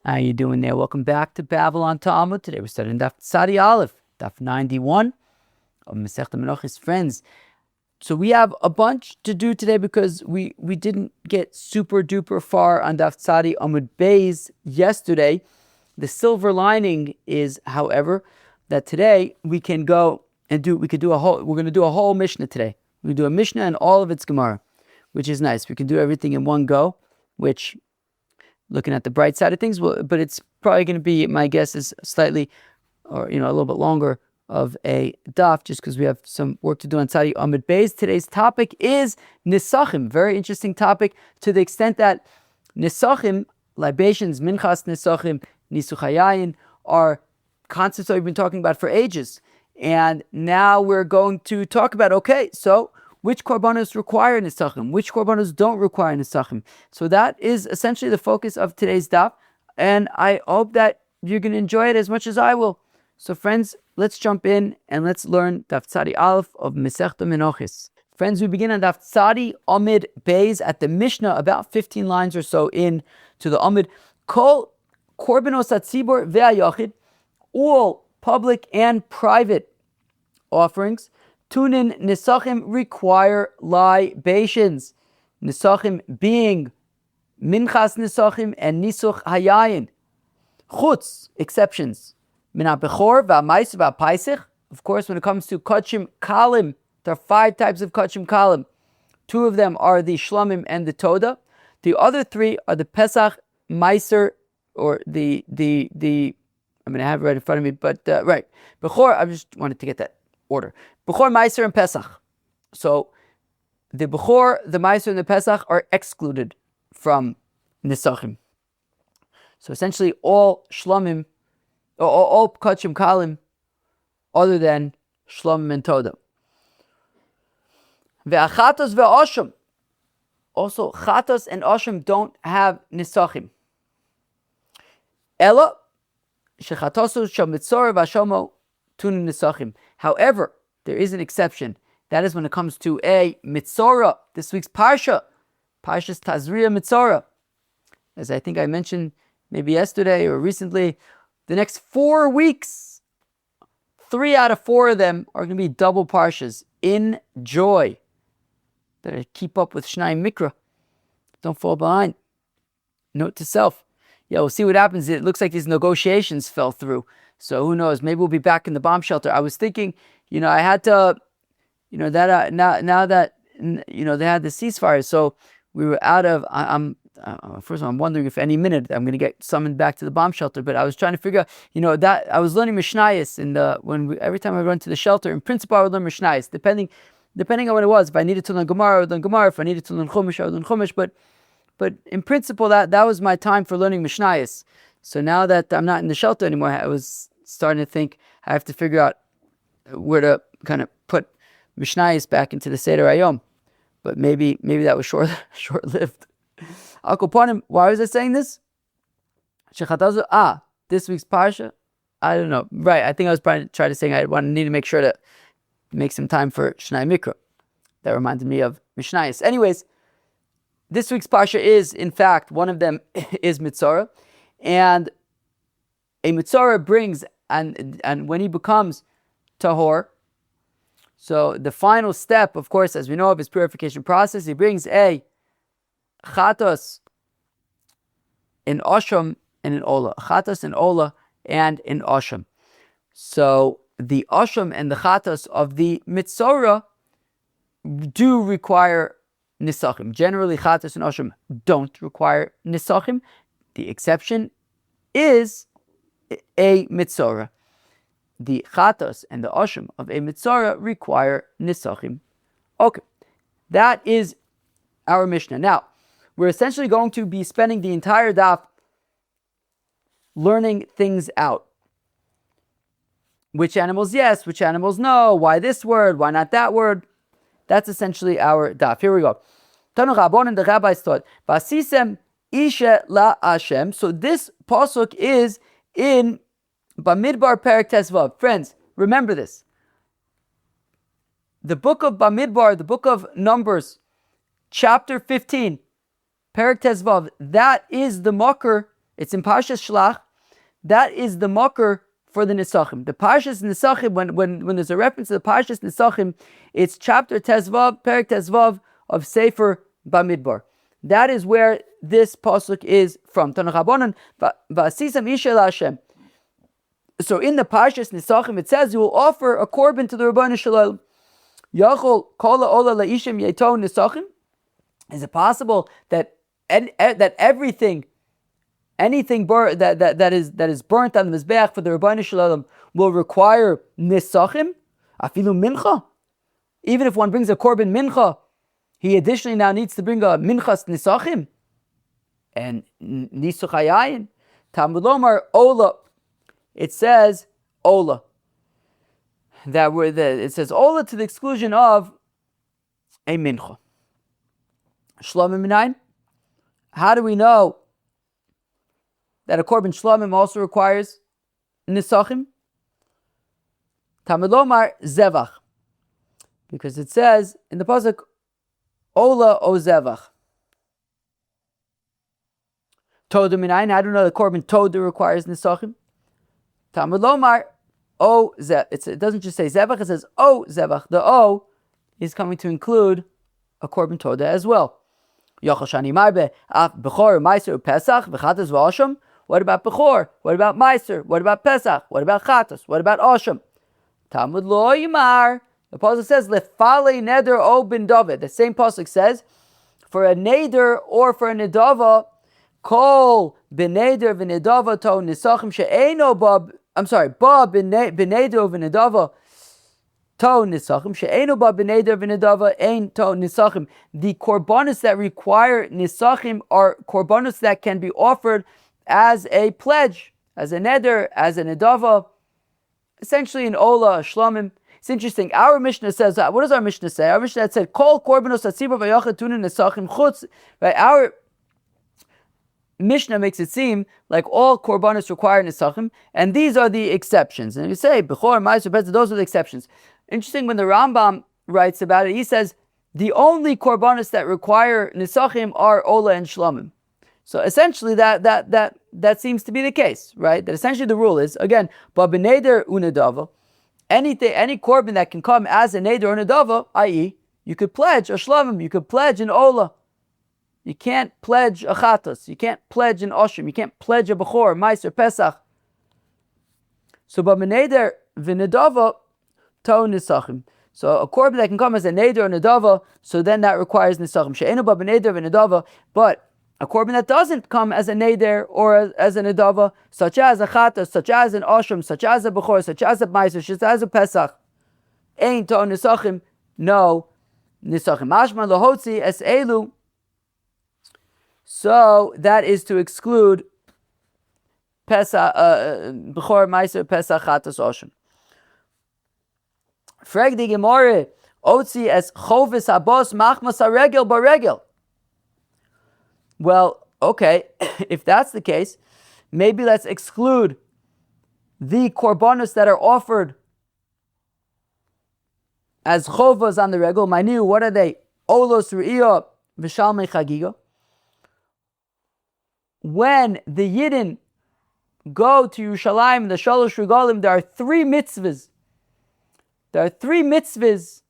How you doing there? Welcome back to Babble on Talmud. Today we're studying Daf Tzadi Aleph, Daf 91 of Masechta Menachos. Friends, so we have a bunch to do today because we didn't get super duper far on Daf Tzadi Amud Beis yesterday. The silver lining is, however, that today we can go and we're going to do a whole Mishnah today. We do a Mishnah and all of its Gemara, which is nice. We can do everything in one go, which, looking at the bright side of things, but it's probably going to be, my guess is slightly, or a little bit longer of a daf, just because we have some work to do on Tzadi Amud Beis. Today's topic is Nesachim. Very interesting topic, to the extent that Nesachim, libations, minchas Nesachim, nisuch hayayin, are concepts that we've been talking about for ages. And now we're going to talk about, okay, so which Korbanos require Nesachim? Which Korbanos don't require Nesachim? So that is essentially the focus of today's daf, and I hope that you're going to enjoy it as much as I will. So friends, let's jump in and let's learn Daf Tzadi Aleph of Masechta Menachos. Friends, we begin on Daf Tzadi Amud Beis at the Mishnah, about 15 lines or so in to the Amud. Kol Korbanos HaTzibur ve'Hayachid, all public and private offerings, Tunin Nesachim, require libations. Nesachim being Minchas Nesachim and Nisuch Hayayin. Chutz, exceptions. Min HaBechor v'Hamais v'Hapaisich. Of course, when it comes to Kachim Kalim, there are 5 types of Kachim Kalim. 2 of them are the Shlamim and the Toda. The other 3 are the Pesach, Meiser, or the I'm going to have it right in front of me, but right. Bechor, I just wanted to get that order. Bechor, Meiser, and Pesach. So the Bechor, the Meiser, and the Pesach are excluded from Nesachim. So essentially all Shlamim, all Kachim Kalim, other than Shlamim and Toda. Ve'achatos ve'osham. Also, Chatos and Osham don't have Nesachim. Ella, Shechatosu shamitzor v'ashomo tunin Nesachim. However, there is an exception. That is when it comes to a mitzora. This week's Parsha, Parshas Tazria Mitzora. As I think I mentioned maybe yesterday or recently, the next 4 weeks, 3 out of 4 of them are going to be double Parshas. Enjoy. Better keep up with Shnai Mikra. Don't fall behind. Note to self. Yeah, we'll see what happens. It looks like these negotiations fell through. So who knows? Maybe we'll be back in the bomb shelter. I was thinking, I had to, that now that they had the ceasefire, so we were out of. First of all, I'm wondering if any minute I'm going to get summoned back to the bomb shelter. But I was trying to figure out, that I was learning Mishnayos every time I run to the shelter. In principle, I would learn Mishnayos, depending on what it was. If I needed to learn Gemara, I would learn Gemara. If I needed to learn Chumash, I would learn Chumash. But in principle, that was my time for learning Mishnayos. So now that I'm not in the shelter anymore, I was starting to think I have to figure out where to kind of put Mishnayos back into the Seder Hayom. But maybe that was short-lived. Al Kopanim, why was I saying this? This week's Parsha? I don't know. Right, I think I was trying to say I need to make sure to make some time for Shnai Mikra. That reminded me of Mishnayos. Anyways, this week's Parsha is, in fact, one of them is Mitzorah. And a Mitzorah brings, and when he becomes Tahor, so the final step, of course, as we know of his purification process, he brings a Chatos in Osham and in Ola. Chatos in Ola and in Osham. So the Osham and the Chatos of the Mitzorah do require Nesachim. Generally, Chatos and Osham don't require Nesachim. The exception is a Mitzorah. The Chatos and the Osham of a Mitzorah require Nesachim. Okay, that is our Mishnah. Now, we're essentially going to be spending the entire daf learning things out. Which animals yes, which animals no, why this word, why not that word. That's essentially our daf. Here we go. Tanu Rabbanan, the rabbis taught, Vasisem Isha La Hashem. So this pasuk is in Bamidbar Perek Tezvav. Friends, remember this. The book of Bamidbar, the book of Numbers, chapter 15, Perek Tezvav, that is the makar It's in Parshas Shlach. That is the makor for the Nesachim. The Parshas Nesachim, when there's a reference to the Parshas Nesachim, it's chapter Tezvav, Perek Tezvav of Sefer Bamidbar. That is where this pasuk is from. Tanach V'asisam isha Hashem. So in the Parshas Nesachim, it says you will offer a korban to the Rabbeinu Shalom. Yachol kol ola laishim yeton Nesachim. Is it possible that anything that is burnt on the mizbeach for the Rabbeinu Shalom will require Nesachim? Afilu mincha. Even if one brings a korban mincha, he additionally now needs to bring a minchas Nesachim. And nisuch hayayin. Talmud lomar ola. It says ola. It says ola to the exclusion of a mincha. Shlomim minayin. How do we know that a korban shlomim also requires nisachim? Talmud lomar zevach, because it says in the pasuk ola o zevach. Toda minayin. How do we know the korban toda requires nisachim? Talmud lomar o zevach. It doesn't just say zevach; it says o zevach. The o is coming to include a korban toda as well. Yochel shani marbe af bechor meiser pesach v'chatas v'asham. What about bechor? What about meiser? What about pesach? What about chatas? What about asham? Talmud lo yimar. The pasuk says lefalei neder o bin David. The same pasuk says for a neder or for a nedava, kol b'neder v'nedava to nisachim she'eino ba. I'm sorry, ba b'neder v'nedava. To nisachim she'enu ba b'neder v'nedava ein to nisachim. The korbanos that require nisachim are korbanos that can be offered as a pledge, as a neder, as a nedava, essentially an ola, a shlomim. It's interesting. Our Mishnah says, what does our Mishnah say? Our Mishnah said, kol korbanos atzibah v'yachatunu nisachim chutz. Right? Our Mishnah makes it seem like all korbanos require nisachim, and these are the exceptions. And you say, bechor, ma'aser, pesach, those are the exceptions. Interesting, when the Rambam writes about it, he says the only korbanos that require nisachim are ola and shlomim. So essentially, that seems to be the case, right? That essentially the rule is, again, ba b'neder unedava, any korban that can come as a neder or nedava, i.e., you could pledge a shlomim, you could pledge an ola. You can't pledge a chatas, you can't pledge an oshim, you can't pledge a bechor, meiser, pesach. So ba b'neder v'nedava. So a korban that can come as a neder or nedava, so then that requires nisachim. She'enu ba b'neder v'nedava, but a korban that doesn't come as a neder or as a nedava, such as a chatas, such as an osham, such as a bechor, such as a meiser, such as a pesach, ain't to nisachim, no nisachim. Mashma lohotzi es elu. So that is to exclude pesach, bechor, meiser, pesach, chatas, osham. Frag the Gemara, Otzi as chovis habos machmas haregel baregel. Well, okay, if that's the case, maybe let's exclude the korbanos that are offered as chovas on the regel. Ma'inu, what are they? Olos ru'iyah v'shalmei chagiga. When the Yidden go to Yerushalayim, the Shalosh Regalim, there are three mitzvahs. There are three mitzvahs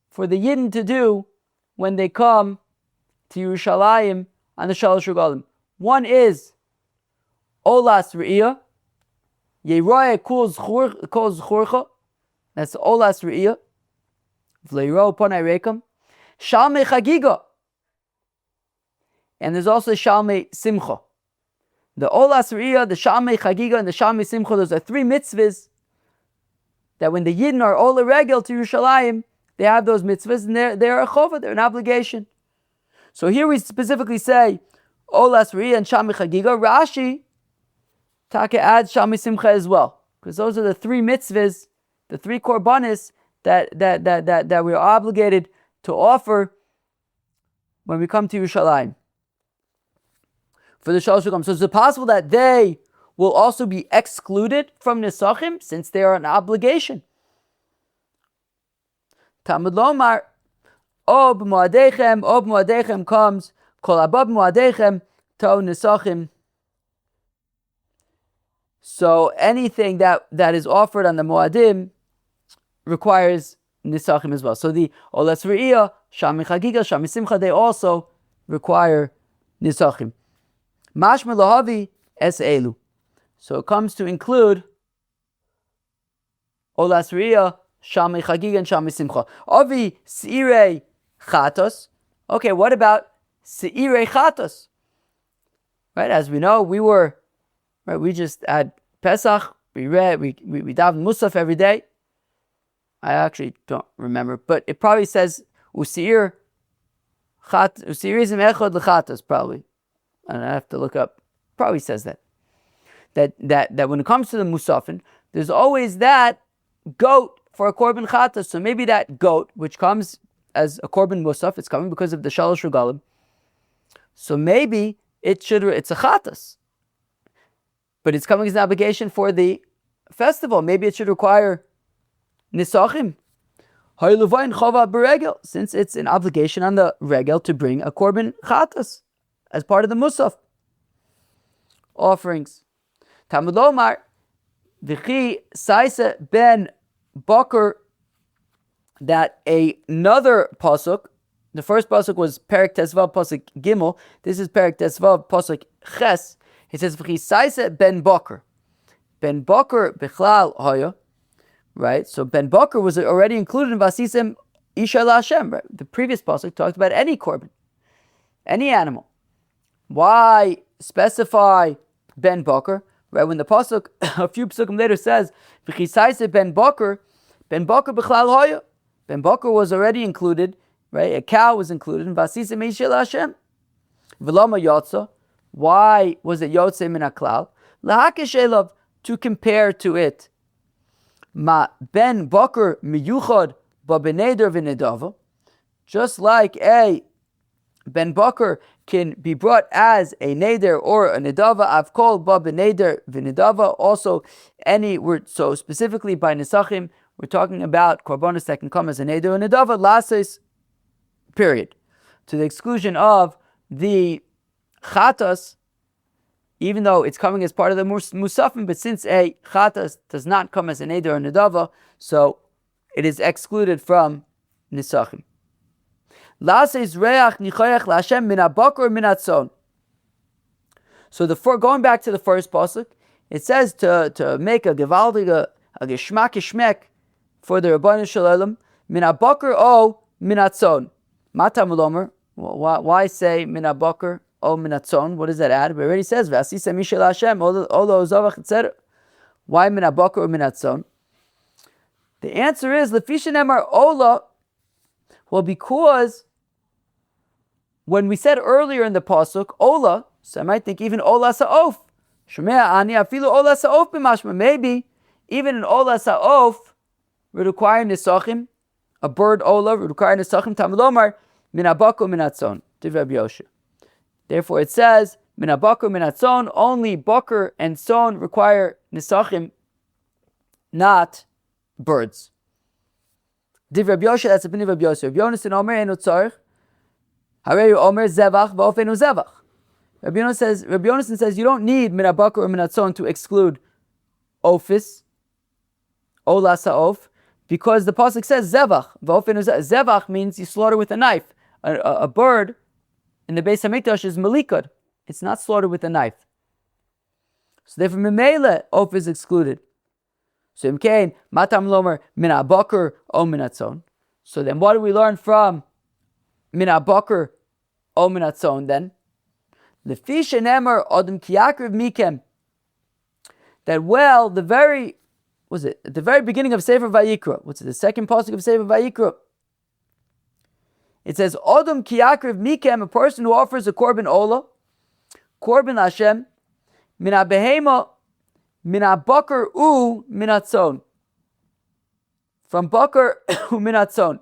for the Yidden to do when they come to Yerushalayim on the Shalosh Regalim. One is Olas Re'iyah. Yeroye kol zchurcha. That's Olas Re'iyah. V'leiro ponai rekam. Shalmei Chagiga. And there's also Shalmei Simcha. The Olas Re'iyah, the Shalmei Chagiga, and the Shalmei Simcha, those are three mitzvahs that when the Yidden are Ola Regel to Yerushalayim, they have those mitzvahs, and they're a chova, they're an obligation. So here we specifically say, Olas Re'iyah and Shalmei Chagiga. Rashi, Taka adds Shalmei Simcha as well, because those are the three mitzvahs, the three korbanos that we're obligated to offer when we come to Yerushalayim for the Shalosh Regalim. So is it possible that they will also be excluded from Nesachim since they are an obligation? Talmud lomar, ob muadechem comes, kol abab muadechem to Nesachim So anything that is offered on the Moadim requires Nesachim as well. So the Olas Re'iyah, Shami Chagiga, Shami Simcha, they also require Nesachim. Mashma Lahavi Es Elu. So it comes to include Olas Re'iyah, Shami Chagiga, and Shami Simcha. Avi Seirei Chatos. Okay, what about Seirei Chatos? Right, as we know, we just had Pesach, we daven Musaf every day. I actually don't remember, but it probably says Usirizim Echad L'Chatos, probably. And I have to look up. Probably says that when it comes to the Musafin, there's always that goat for a Korban Chatos. So maybe that goat, which comes as a Korban Musaf, it's coming because of the Shalosh Regalim. So maybe it's a Chatos. But it's coming as an obligation for the festival. Maybe it should require Nesachim. Since it's an obligation on the regel to bring a Korban Chatos as part of the Musaf offerings. Talmud Lomar, V'chi Saisa ben Bakr, that another pasuk, the first pasuk was Perek Tesvav pasuk Gimel, this is Perek Tesvav pasuk Ches. It says V'chi Saisa ben Bakr. Ben Bakr Bichlal Hoya, right? So Ben Bakr was already included in Vasisem Isha LaHashem, right? The previous pasuk talked about any korban, any animal. Why specify Ben Bakr? Right, when the pasuk a few pasukim later says V'chisaisa Ben Bakr b'chlal hoya. Ben Bakr was already included, right? A cow was included in Vasisa Meishel Hashem. V'lama Yotza. Why was it Yotze min haklal? Lahakish elav, to compare to it. Ma Ben Bakr miyuchad ba beneder v'nedava. Just like a Ben Bakr can be brought as a neder or a nedava, avkol ba beneder v'nedava. Also, any word. So specifically by Nesachim, we're talking about Korbanos that can come as a neder and nedava, lases, period. To the exclusion of the chatas, even though it's coming as part of the musafim, but since a chatas does not come as a neder or nedava, so it is excluded from Nesachim. Lases reach nichoyach laHashem min habakor min hatzon. So going back to the first pasuk, it says to make a gevaldige, a geschmack for the Rabbanan Shalom min habakor o min hatzon. Matam ulomer. Why say min habakor o min hatzon? What does that add? It already says v'asisa mishel Hashem olo ozavach etc. Why min habakor or min hatzon? The answer is lefisha nemar ola. Well, because when we said earlier in the pasuk ola, so I might think even ola sa'of. Shomea ani afilu ola sa'of b'mashma. Maybe even an ola sa'of would require nesachim. A bird ola would require nesachim. Talmud Lomar min habakor min hatzon. Divrei Rabbi Yoshe. Therefore, it says min habakor min hatzon. Only bakar and son require nesachim, not birds. Divrei Rabbi Yoshe. That's a opinion of Rabbi Yoshe. Rabbi Yonasan Omer eno tzarich. Hareyu Omer zevach v'ofenu zevach. Rabbi Yonasan says you don't need min habakor or min hatzon to exclude ofis, ola sa'of, because the pasuk says zevach v'ofenu zevach. Zevach means you slaughter with a knife. A bird in the Beis Hamikdash is malikad. It's not slaughtered with a knife. So therefore, memele of is excluded. So imkein matam lomer min habakor o min hatzon. So then, what do we learn from min habakor o min hatzon? Then lefi shenemer adam kiyakriv mikem. That the very at the very beginning of Sefer Vayikra. What's it? The second pasuk of Sefer Vayikra. It says, Odom kiyakriv mikem, a person who offers a korban ola, korban Hashem, min habehema, min habakar u min hatzon. From bakar u min hatzon.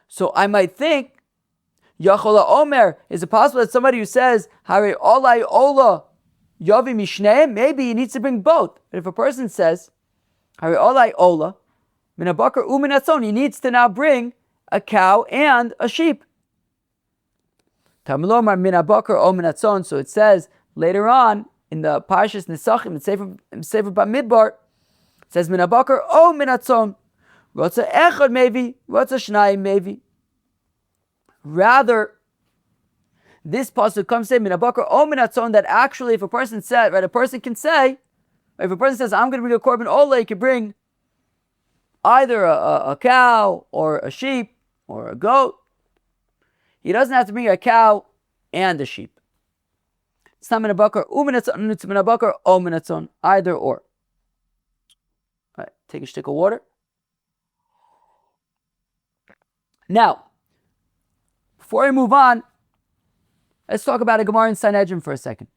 So I might think, Yachola Omer, is it possible that somebody who says, Hare olai ola yavi mishneim, maybe he needs to bring both. But if a person says, Hare olai ola, min habakar u min hatzon, he needs to now bring a cow and a sheep. Talmud Lomar min habakar o min hatzon. So it says later on in the Parshas Nesachim, in Sefer Bamidbar, it says, Min HaBakar o Min HaTzon. Rotza Echad maybe, Rotza Shnayim maybe. Rather, this pasuk comes say, Min HaBakar o Min HaTzon, that actually if a person said, right, a person can say, if a person says, I'm going to bring a korban olah, he can bring either a cow or a sheep or a goat. He doesn't have to bring a cow and a sheep. It's not Min HaBakar u Min HaTzon, it's Min HaBakar o Min HaTzon, either or. All right, take a stick of water. Now, before we move on, let's talk about a Gemara in Sanhedrin for a second.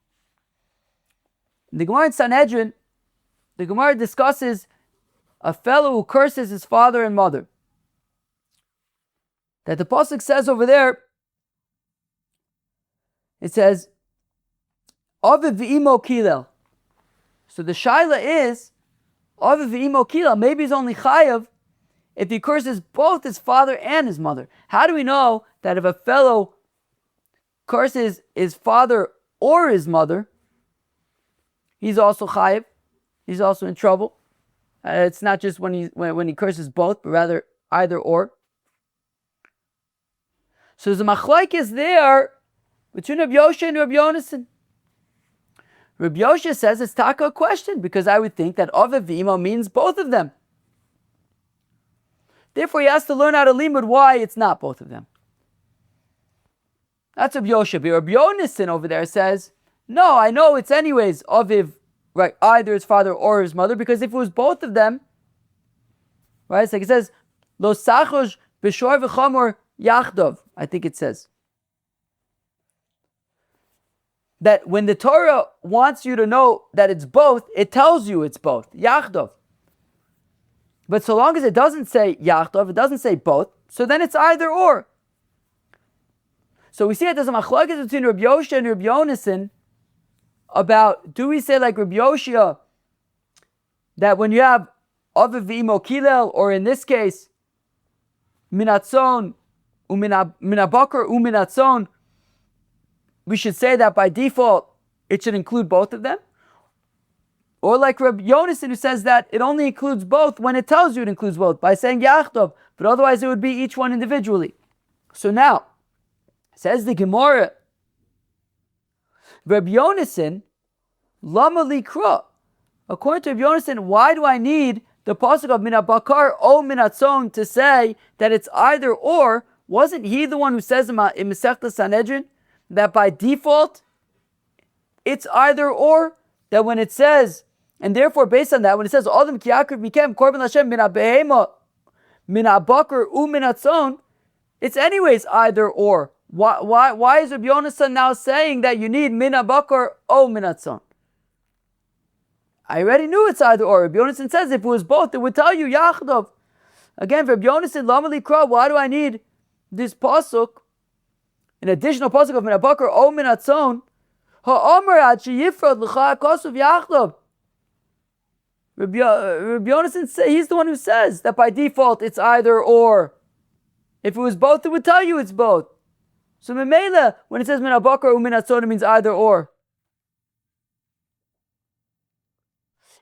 In the Gemara in Sanhedrin, the Gemara discusses a fellow who curses his father and mother. That the pasuk says over there, it says, Aviv v'imo kilel. So the shaila is, Aviv v'imo kilel, maybe he's only chayav if he curses both his father and his mother. How do we know that if a fellow curses his father or his mother, he's also chayav, he's also in trouble? It's not just when he curses both, but rather either or. So there's a machlokes there between Rabbi Yoshe and Rabbi Yonasan. Rabbi Yoshe says it's taka a question, because I would think that Aviv v'imo means both of them. Therefore, he has to learn out of limud why it's not both of them. That's Rabbi Yoshe. But Rabbi Yonasan over there says, no, I know it's anyways Aviv, right, either his father or his mother, because if it was both of them, right, it's like it says, Lo sachosh b'shor v'chamor yachdov, I think it says. That when the Torah wants you to know that it's both, it tells you it's both, yachdov. But so long as it doesn't say yachdov, it doesn't say both, so then it's either or. So we see that there's a machlokes between Rabbi Yoshe and Rabbi Yonasan about, do we say like Rabbi Yoshia, that when you have Aviv v'imo kilel, or in this case, Min HaTzon, Min HaBakar u Min HaTzon, we should say that by default it should include both of them? Or like Rabbi Yonasan, who says that it only includes both when it tells you it includes both, by saying Yachtov, but otherwise it would be each one individually. So now, says the Gemara, Rabbi Yonasan, Lama Likra. According to Rabbi Yonasan, why do I need the pasuk of Min HaBakar o Min HaTzon to say that it's either or? Wasn't he the one who says in Masechta Sanhedrin that by default it's either or? That when it says, and therefore based on that, when it says Adam ki yakriv mikem korban Hashem min habehema min habakar u min hatzon, it's anyways either or. Why is Rabbi Yonasan now saying that you need min habakar o min hatzon? I already knew it's either or. Rabbi Yonasan says if it was both, it would tell you Yachdov. Again, Rabbi Yonasan, Lama Likra, why do I need this pasuk, an additional pasuk of Min HaBakar o Min HaTzon? Ha'omer ad sheyifrod l'cha ha'kosuv Yachdov. Rabbi Yonasan, he's the one who says that by default it's either or. If it was both, it would tell you it's both. So Memela, when it says Min HaBakar u Min HaTzon, it means either or.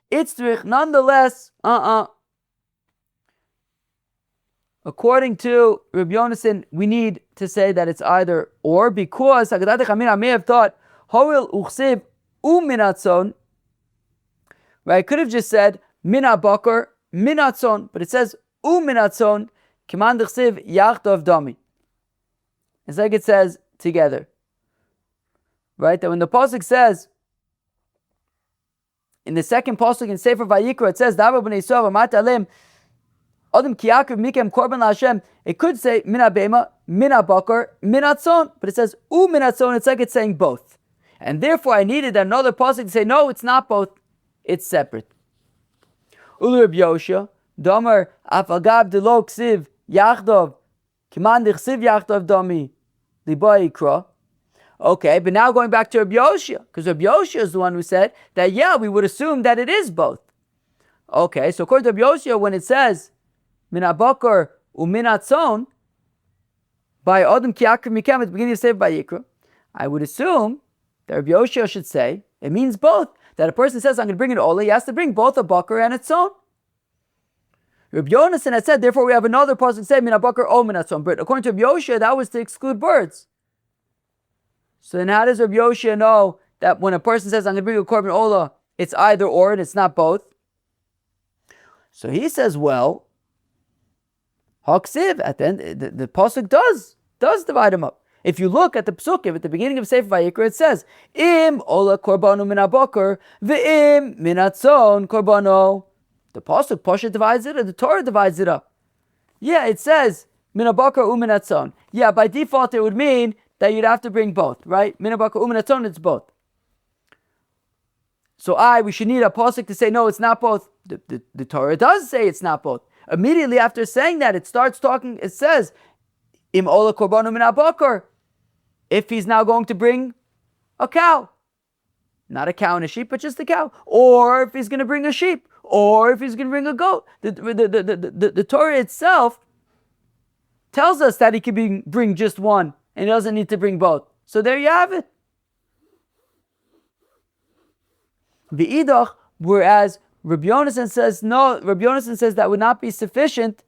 It's nonetheless, according to Rabbi Yonasan, we need to say that it's either or, because Haggadah Chamina may have thought Hoil uchsiv u Min HaTzon. Right? I could have just said Min HaBakar, Min HaTzon, but it says u Min HaTzon, Kiman d'chsiv Yachtov Dami. It's like it says together. Right? That when the pasuk says, in the second pasuk in Sefer Vayikra, it says, Davar b'nei Yisrael v'amat alem Adam ki yakriv mikem korban LaHashem. It could say Min HaBehema, Min HaBakar, Min HaTzon, but it says U Min HaTzon. It's like it's saying both, and therefore I needed another pasuk to say no, it's not both, it's separate. Ulu Rabbi Yoshia, Domer afagav delo ksiv Yachdov, Kiman d'chsiv Yachdov Dami liba yikra. Okay, but now going back to Rabbi Yoshia, because Rabbi Yoshia is the one who said that, yeah, we would assume that it is both. Okay, so according to Rabbi Yoshia, when it says Min HaBakar u Min HaTzon, by Adam ki yakriv mikem at the beginning of Sefer Vayikra, I would assume that Rabbi Yoshia should say It means both. That a person says, I'm going to bring an ola, he has to bring both a bakar and its own. Rabbi Yonasan had said, therefore we have another pasuk say, min ha-bakar o min ha-tzon. But according to Rabbi Yoshia, that was to exclude birds. So then how does Rabbi Yoshia know that when a person says, I'm going to bring a korban ola, it's either or and it's not both? So he says, well, haksiv, at the end, the pasuk does divide them up. If you look at the psukim at the beginning of Sefer Vayikra, it says, Im ola korbanu min ha-bakar, ve'im min ha-tzon korbano. The pasuk Pasha divides it, or the Torah divides it up. Yeah, it says min ha-bakar u min ha-tzon. Yeah, by default it would mean that you'd have to bring both, right? Min ha-bakar u min ha-tzon, it's both. So we should need a pasuk to say no, it's not both. The Torah does say it's not both. Immediately after saying that, it starts talking. It says im ola korbanu min ha-bakar. If he's now going to bring a cow, not a cow and a sheep, but just a cow, or if he's going to bring a sheep, or if he's going to bring a goat, the Torah itself tells us that he can bring just one and he doesn't need to bring both. So there you have it. V'idach, whereas Rabbi Yonasan says no, Rabbi Yonasan says that would not be sufficient.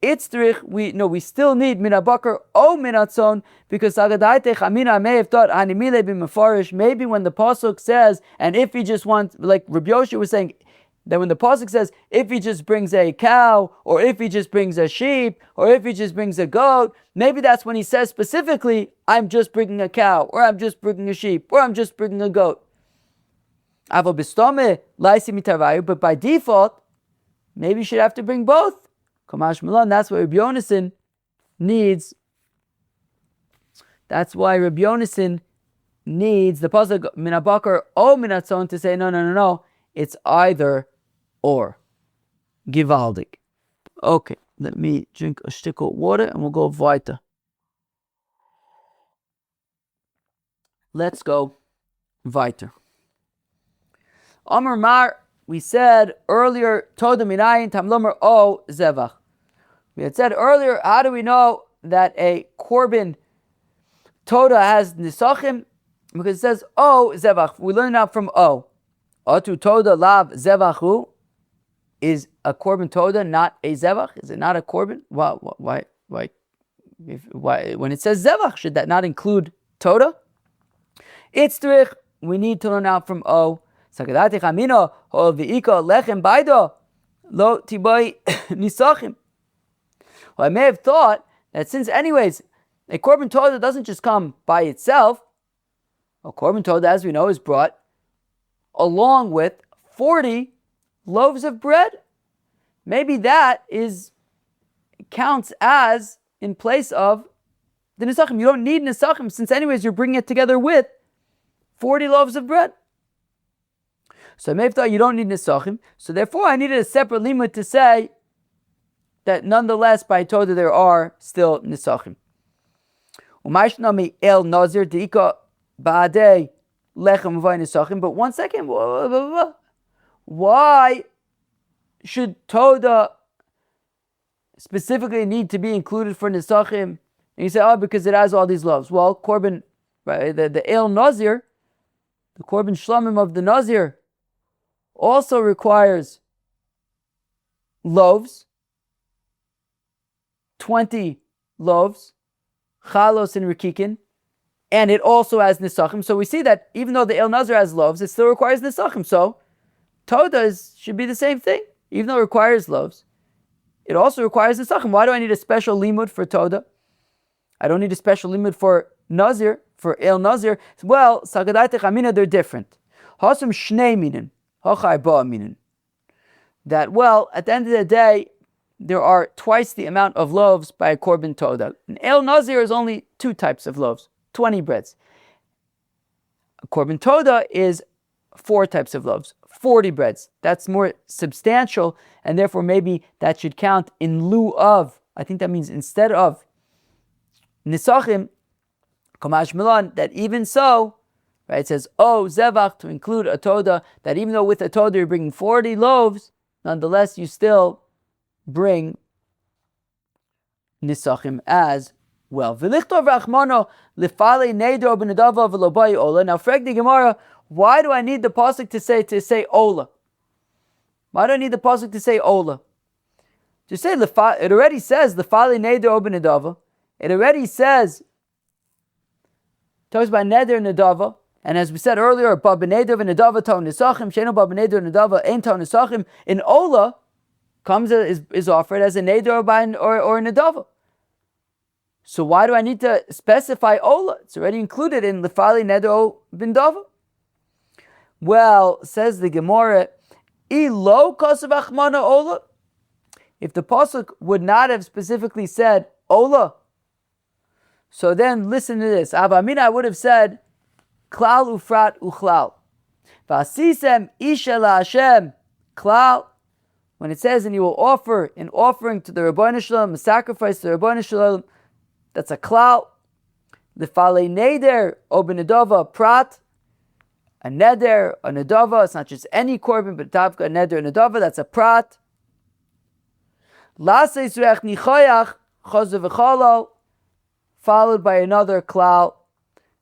It's trich, we still need min ha-bakar o min ha-tzon, because Agadaitech Amina may have thought Animile be mefarish. Maybe when the pasuk says, and if he just wants, like Rabbi Yoshua was saying, that when the pasuk says, if he just brings a cow, or if he just brings a sheep, or if he just brings a goat, maybe that's when he says specifically, I'm just bringing a cow, or I'm just bringing a sheep, or I'm just bringing a goat. But by default, maybe you should have to bring both. Kamash Milan, that's why Rabbi Yonasan needs. That's why Rabbi Yonasan needs the pasuk min ha-bakar o min ha-tzon to say no. It's either or. Givaldik. Okay, let me drink a stick of water and we'll go weiter. Let's go weiter. Amar Mar, we said earlier, Toda minayin tamlomer o zevach. We had said earlier, how do we know that a korban Toda has Nesachim? Because it says o zevach. We learn out from o. Atu Toda lav zevachu. Is a korban Toda not a zevach? Is it not a korban? Why? When it says zevach, should that not include Toda? It's trich. We need to learn out from o. Sakadati chamino ho v'iko lechem baido lo tibai nisachim. Well, I may have thought that since anyways, a korban Toda doesn't just come by itself. A korban Toda, as we know, is brought along with 40 loaves of bread. Maybe that counts as in place of the Nesachim. You don't need Nesachim since anyways you're bringing it together with 40 loaves of bread. So I may have thought you don't need Nesachim. So therefore I needed a separate limud to say that nonetheless by Toda there are still Nesachim. Umaishnami el nazir deika ba'adei lechem v'ay Nesachim. But one second, why should Toda specifically need to be included for Nesachim? And you say, because it has all these loaves. Well, Korban, right, the El Nazir, the Korban Shlamim of the Nazir, also requires loaves, 20 loaves, chalos and rikikin, and it also has Nesachim. So we see that even though the El Nazir has loaves, it still requires Nesachim. So Toda should be the same thing. Even though it requires loaves, it also requires Nesachim. Why do I need a special limud for Toda? I don't need a special limud for Nazir, for El Nazir. Well, Sagadai Techamina, they're different. Hasum Shnei Minin, Hachai Ba Minin. That, well, at the end of the day, there are twice the amount of loaves by a Korban Toda. An El Nazir is only 2 types of loaves, 20 breads. A Korban Toda is 4 types of loaves, 40 breads. That's more substantial, and therefore maybe that should count in lieu of, I think that means instead of Nesachim, Kamash Milan, that even so, right, it says, Zevach, to include a Toda, that even though with a Toda you're bringing 40 loaves, nonetheless you still bring Nesachim as well. Now, Frag the Gemara, why do I need the pasuk to say Ola? Why do I need the pasuk to say Ola? To say it already says Lefali Neder Oben Nedava. It already says, talks about Neder and Nedava. And as we said earlier, Babble Neder and Nedava to Nesachim, Sheno Babble Neder and Nedava ain't to Nesachim. In Ola comes is offered as a Neder or a Nedava. So why do I need to specify Ola? It's already included in Lefali Neder Ben Dava. Well, says the Gemara, Ilo Kosav Achmana Ola. If the pasuk would not have specifically said Ola, so then listen to this. Avamina, I would have said Klal Ufrat Uchlal. Vasisem Isha La Hashem Klal. When it says, and you will offer an offering to the Rabbeinu Shalom, a sacrifice to the Rabbeinu Shalom, that's a Klal. Lefalei Neder Oben Nedava Prat. A Neder, a Nedava. It's not just any korban, but Tavka, a Neder, a Nedava. That's a Prat. Followed by another klal,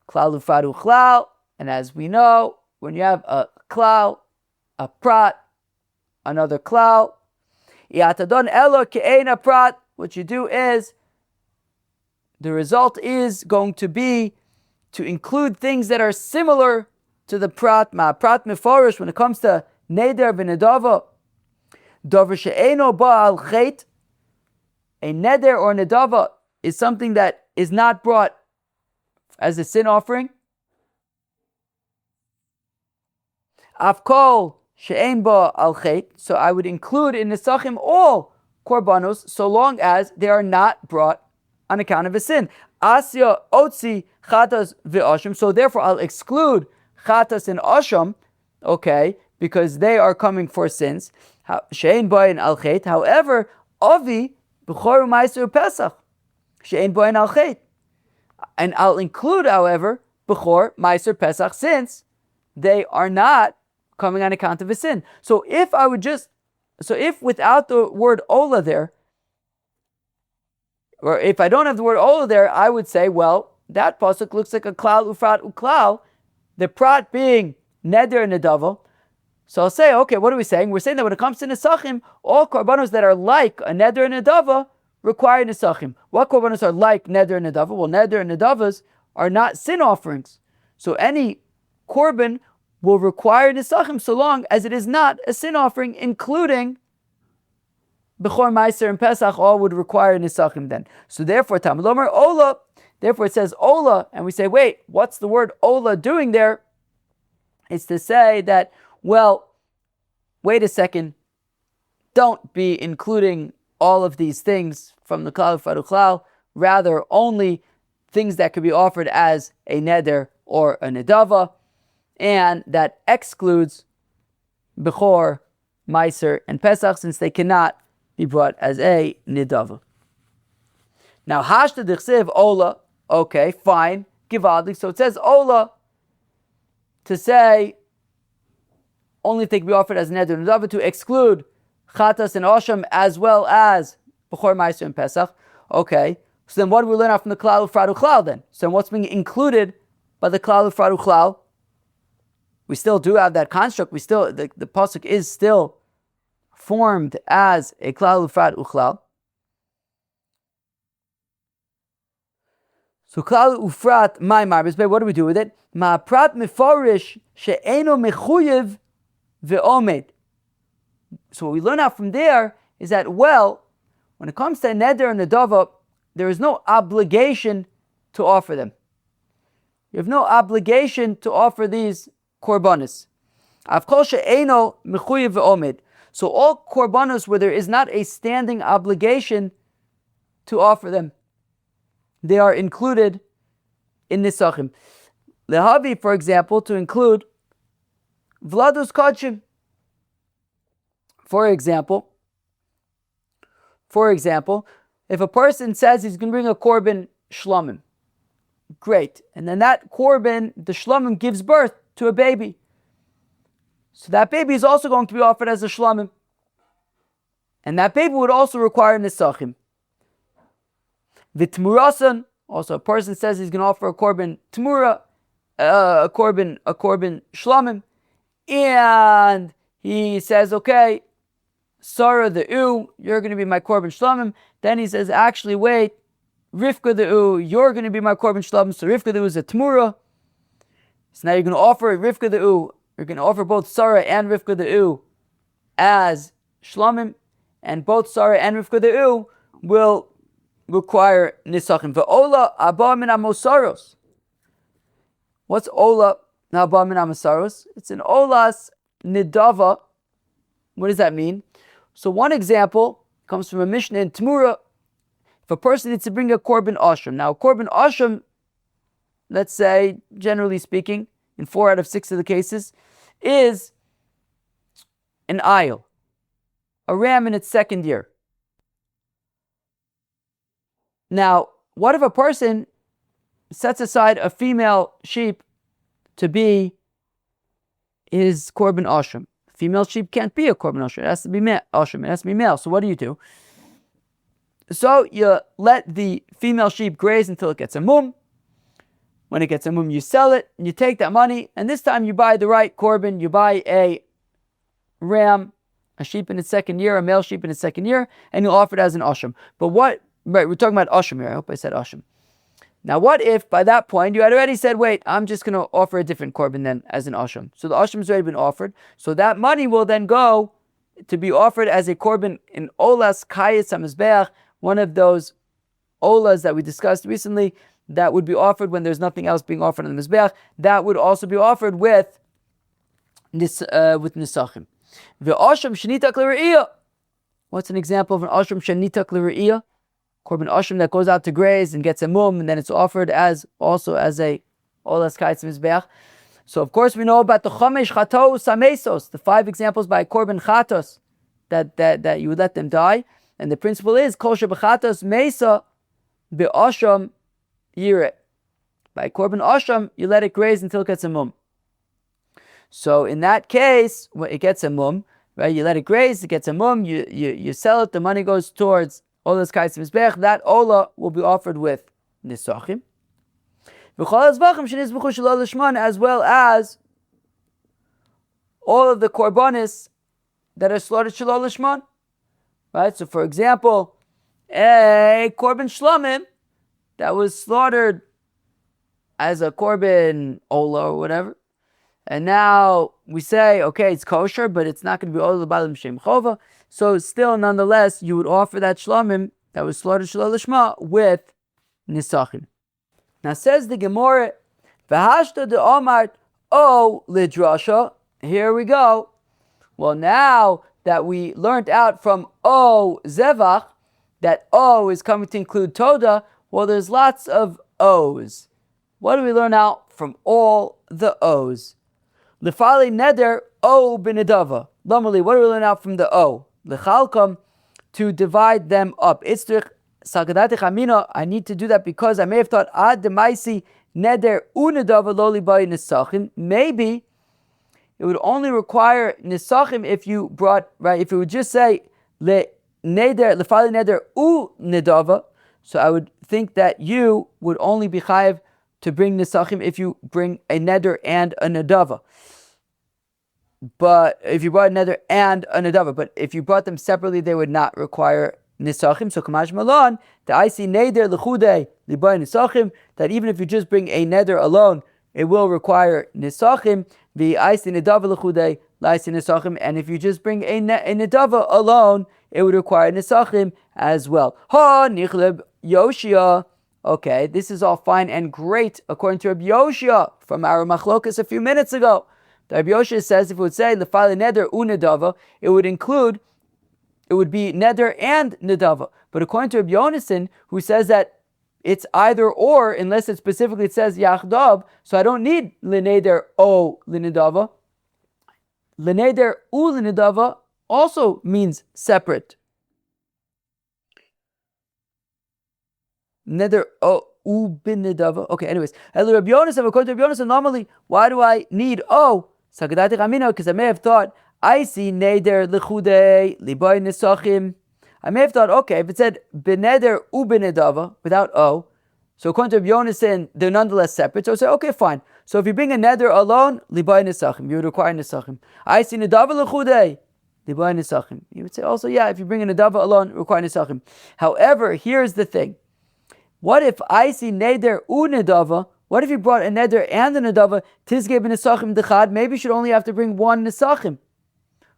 klal ufadu klal, and as we know, when you have a klal, a prat, another klal, yatadon elo ke'ein a prat, what you do is, the result is going to be to include things that are similar to the prat, ma prat meforish, when it comes to neder v'nedava, davar she'eino ba'al chet. A neder or nedava is something that is not brought as a sin offering. Afkol she'ein ba'al chet. So I would include in Nesachim all korbanos, so long as they are not brought on account of a sin. Asya otzi chatas v'asham. So therefore I'll exclude chatas and asham, okay, because they are coming for sins. She'ein ba'in al chet. However, avi b'chor ma'aser pesach she'ein ba'in al chet. And I'll include, however, b'chor ma'aser pesach, since they are not coming on account of a sin. So if without the word ola there, or if I don't have the word ola there, I would say, well, that pasuk looks like a klal ufrat uklal, the prat being neder and nedava. So I'll say, okay, what are we saying? We're saying that when it comes to Nesachim, all korbanos that are like a neder and nedava require Nesachim. What korbanos are like neder and nedava? Well, neder and nedavas are not sin offerings. So any korban will require Nesachim so long as it is not a sin offering, including Bechor Meiser and Pesach, all would require Nesachim then. So therefore, Talmud Omer Ola, therefore it says Ola, and we say, wait, what's the word Ola doing there? It's to say that, well, wait a second, don't be including all of these things from the Klal Ufadu Klal, rather only things that could be offered as a neder or a nedava, and that excludes Bechor, Meiser, and Pesach, since they cannot be brought as a nedava. Now, Hashta Dichsev Ola, okay, fine, Givaldi, so it says Ola to say only if they can be offered as neder and nedava, to exclude chatas and osham as well as b'chor ma'aser and pesach. Okay, so then what do we learn out from the klal ufradu klal then? So then what's being included by the klal ufradu klal? We still do have that construct. We still the pasuk is still formed as a klal ufradu klal. So klal ufrat my marbes. What do we do with it? Ma prat meforish she'eno mechuyev ve'omed. So what we learn out from there is that, well, when it comes to neder and nedava, there is no obligation to offer them. You have no obligation to offer these korbanos. Avkol she'eno mechuyev ve'omed. So all korbanos where there is not a standing obligation to offer them, they are included in Nesachim. Lehavi, for example, to include Vladus Kachim. For example, if a person says he's going to bring a korban shlomim, great, and then that korban, the shlomim, gives birth to a baby. So that baby is also going to be offered as a shlomim. And that baby would also require nesachim. V'tmurasan, also a person says he's going to offer a korban tmura, a korban shlamim, and he says, okay, Sarah the U, you're going to be my korban shlamim. Then he says, actually, wait, Rivka the U, you're going to be my korban shlamim. So Rivka the U is a tmura. So now you're going to offer Rivka the U. You're going to offer both Sarah and Rivka the U as shlamim, and both Sarah and Rivka the U will require Nesachim. Ve'ola abba min amosaros. What's ola abba min amosaros? It's an olas nidava. What does that mean? So one example comes from a Mishnah in Tmura. If a person needs to bring a korban ashram. Now, a korban ashram, let's say, generally speaking, in 4 out of 6 of the cases, is an ayil, a ram in its 2nd year. Now, what if a person sets aside a female sheep to be his korban ashram? Female sheep can't be a korban ashram. It has to be ashram. It has to be male. So what do? So you let the female sheep graze until it gets a mum. When it gets a mum, you sell it, and you take that money, and this time you buy the right korban. You buy a ram, a sheep in its 2nd year, a male sheep in its 2nd year, and you offer it as an ashram. But right, we're talking about ashram here. I hope I said ashram. Now, what if by that point you had already said, wait, I'm just going to offer a different korban then as an ashram. So the ashram has already been offered. So that money will then go to be offered as a korban in olas kayis hamizbeach, one of those olas that we discussed recently that would be offered when there's nothing else being offered on the mizbeach. That would also be offered with nesachim. The ashram shenitak l're'iyah. What's an example of an ashram shenitak l're'iyah? Korban ashram that goes out to graze and gets a mum, and then it's offered as a olas kayis mizbeach. So of course we know about the chomesh chatos samesos, the 5 examples by korban chatos that you would let them die, and the principle is kol shebechatos mesa be'ashram yireh. By korban ashram you let it graze until it gets a mum. So in that case, when it gets a mum, right? You let it graze, it gets a mum, you sell it, the money goes towards olas kayis mizbeach. That ola will be offered with nesachim. As well as all of the korbanos that are slaughtered shalol lishman. Right? So for example, a korban shlamim that was slaughtered as a korban ola or whatever, and now we say, okay, it's kosher, but it's not going to be ola l'balim shem chova. So still, nonetheless, you would offer that shlamim that was slaughtered shalol lishma with nesachim. Now says the Gemara, v'hashta de omar o lidrasha. Here we go. Well, now that we learned out from o zevach that o is coming to include toda, well, there's lots of o's. What do we learn out from all the o's? L'fali neder o b'nedava. Normally, what do we learn out from the o? L'chalkam, to divide them up. Itzrich sagadati chamina. I need to do that because I may have thought ad demaisi neder unedava loli by nesachim. Maybe it would only require nesachim if you brought, right, if it would just say le neder lefali neder u nedava. So I would think that you would only be chayav to bring nesachim if you bring a neder and a nedava. But if you brought a neder and a nedava, but if you brought them separately, they would not require nesachim. So kamash malon, the I see neder lechude libay nesachim, that even if you just bring a neder alone, it will require nesachim. The I see nedava lechude laisi nesachim, and if you just bring a nedava alone, it would require nesachim as well. Ha nichleb Yoshia. Okay, this is all fine and great according to Rabbi Yoshia from our machlokas a few minutes ago. Rabbi Yoshia says if it would say lefali neder unedava, it would be neder and nedava. But according to Rabbi Yonason, who says that it's either or, unless it specifically says yachdav, so I don't need leneder o lenedava. Leneder u lenedava also means separate. Neder o u bin nedava. Okay, anyways, Rabbi Yonason, according to Rabbi Yonason, normally, why do I need o? Sagadati Ramino, because I may have thought, I see neder lechude libay nesachim. I may have thought, okay, if it said beneder u benedava without o, so according to Rabbi Yonason, they're nonetheless separate. So I say, okay, fine. So if you bring a neder alone, libay nesachim, you would require nesachim. I see nedava lechudei, libay nesachim. You would say also, yeah, if you bring a nedava alone, require nesachim. However, here's the thing. What if I see neder u nedava? What if you brought a neder and a nedava? Tizge ben nesachim dechad. Maybe you should only have to bring one nesachim.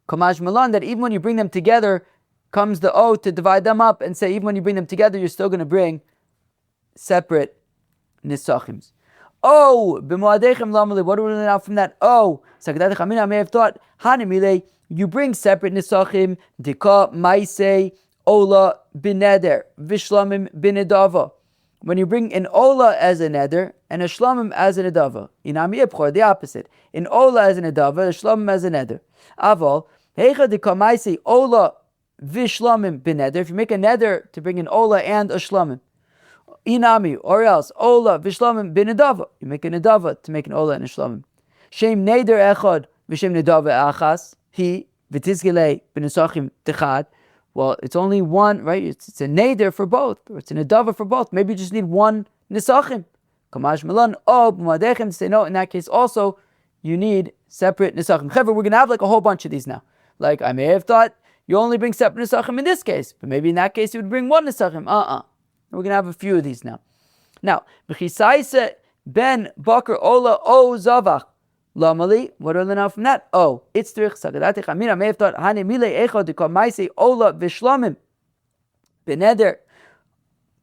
Kamash malan, that even when you bring them together, comes the O to divide them up and say even when you bring them together, you're still going to bring separate nesachims. Oh, b'moadechem lamali. What do we learn out from that? Oh, Sagadat Chamina may have thought hanimile. You bring separate nesachim. Dika maisei ola bineder vishlamim binedava. When you bring an ola as a neder and a shlamim as a nedava, inami ebchor, the opposite. An ola as a nedava, a shlamim as a neder. Aval heicha dika maisei ola vishlamim bineder. If you make a neder to bring an ola and a shlamim. Inami, or else, Ola, Vishlamim, Binedava. You make a Nedava to make an Ola and a Shlamim. Shem Neder Echad, Vishem Nedava Achas, He, Vitizgile, Benesachim, Techad. Well, it's only one, right? It's a Neder for both, or it's a Nedava for both. Maybe you just need one Nesachim. Kamash Malan, B'madechem, to say no, in that case also, you need separate Nesachim. However, we're going to have like a whole bunch of these now. Like, I may have thought you only bring separate Nesachim in this case, but maybe in that case you would bring one Nesachim. We're going to have a few of these now. Now, B'chisaisa ben Bakr Ola O Zavach Lamali. What do we learn out from that? Oh, it's Trich Sagadatich Amina may have thought Hane Mile Echad to Kamaisi Ola Vishlamim Beneder.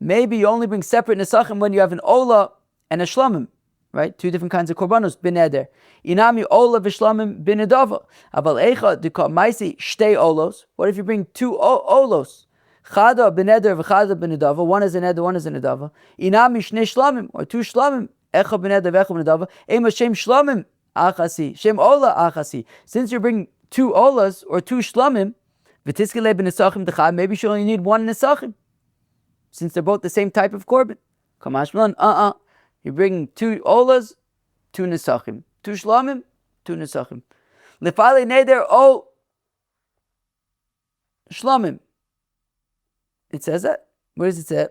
Maybe you only bring separate Nesachim when you have an Ola and a Shlamim, right? Two different kinds of Korbanos, Beneder. Inami Ola Vishlamim Benedava. Aval Echad to Kamaisi Shtei Olos. What if you bring two Olos? Chada beneder v'chada benedava. One is a neder, one is a nedava. Inami shnei shlamim, or two shlamim. Echa beneder v'echa benedava. Ema shem shlamim achasi, shem ola achasi. Since you bring two olas or two shlamim, v'tiskele b'nesachim dechad. Maybe you only need one nesachim, since they're both the same type of korban. Kamash malan, You bring two olas, two nesachim. Two shlamim, two nesachim. Lefale neder o shlamim. It says that. Where does it say?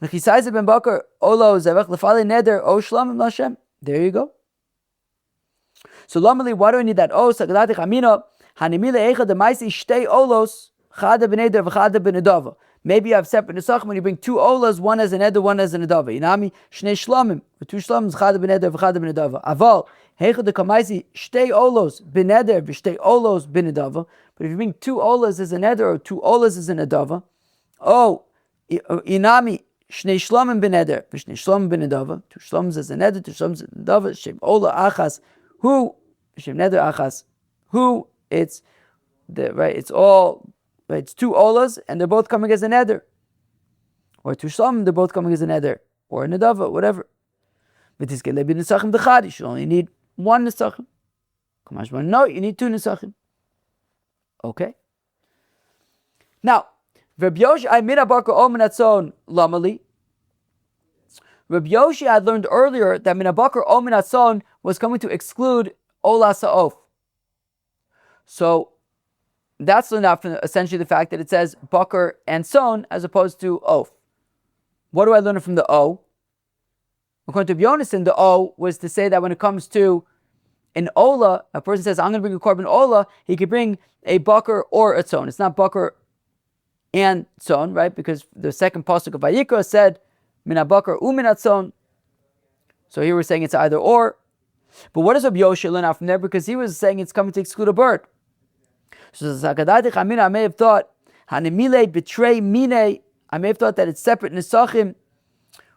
L'chisaisa ben Bakar Olo Zevach Lefali Neder O Shlamim Lashem. There you go. So Lamali, why do we need that? Oh, Sagadatich Amina Hanimile Echa the Maisi Shtei Olos Chada Beneder v'Chada Benedava. Maybe you have separate nesachim when you bring two olas, one as a neder, one as a nedava. Inami shnei shlamim, two shlamim chada beneder v'chada benedava. Aval heicha de kamaisi shtei olos beneder v'shtei olos benedava. But if you bring two olas as a neder or two olas as a nedava, inami shnei shlamim beneder v'shnei shlamim benedava. Two shlamim as a neder, two shlamim as a nedava. Shem ola achas who shem neder achas who it's the right. It's all. Right, it's two olas and they're both coming as an eder. Or two shlamim, they're both coming as an eder. Or a nedava, whatever. But this can be nesachim dechad. You should only need one nesachim. No, you need two nesachim. Okay. Now, Rabbi Yoshi, I made a barka omenatzon lamali. Rabbi Yoshi had learned earlier that minabakar omenatzon was coming to exclude ola sa'of. So, that's learned out from essentially the fact that it says bakar and son as opposed to oaf. What do I learn from the o? According to Yonason, the o was to say that when it comes to an ola, a person says, I'm going to bring a korban ola, he could bring a bakar or a son. It's not bakar and son, right? Because the second pasuk of Vayikra said, mina bakar uminat son. So here we're saying it's either or. But what does Rabbi Yoshi learn out from there? Because he was saying it's coming to exclude a bird. So Zakadati I may have thought Hanimile betray mine. I may have thought that it's separate nesachim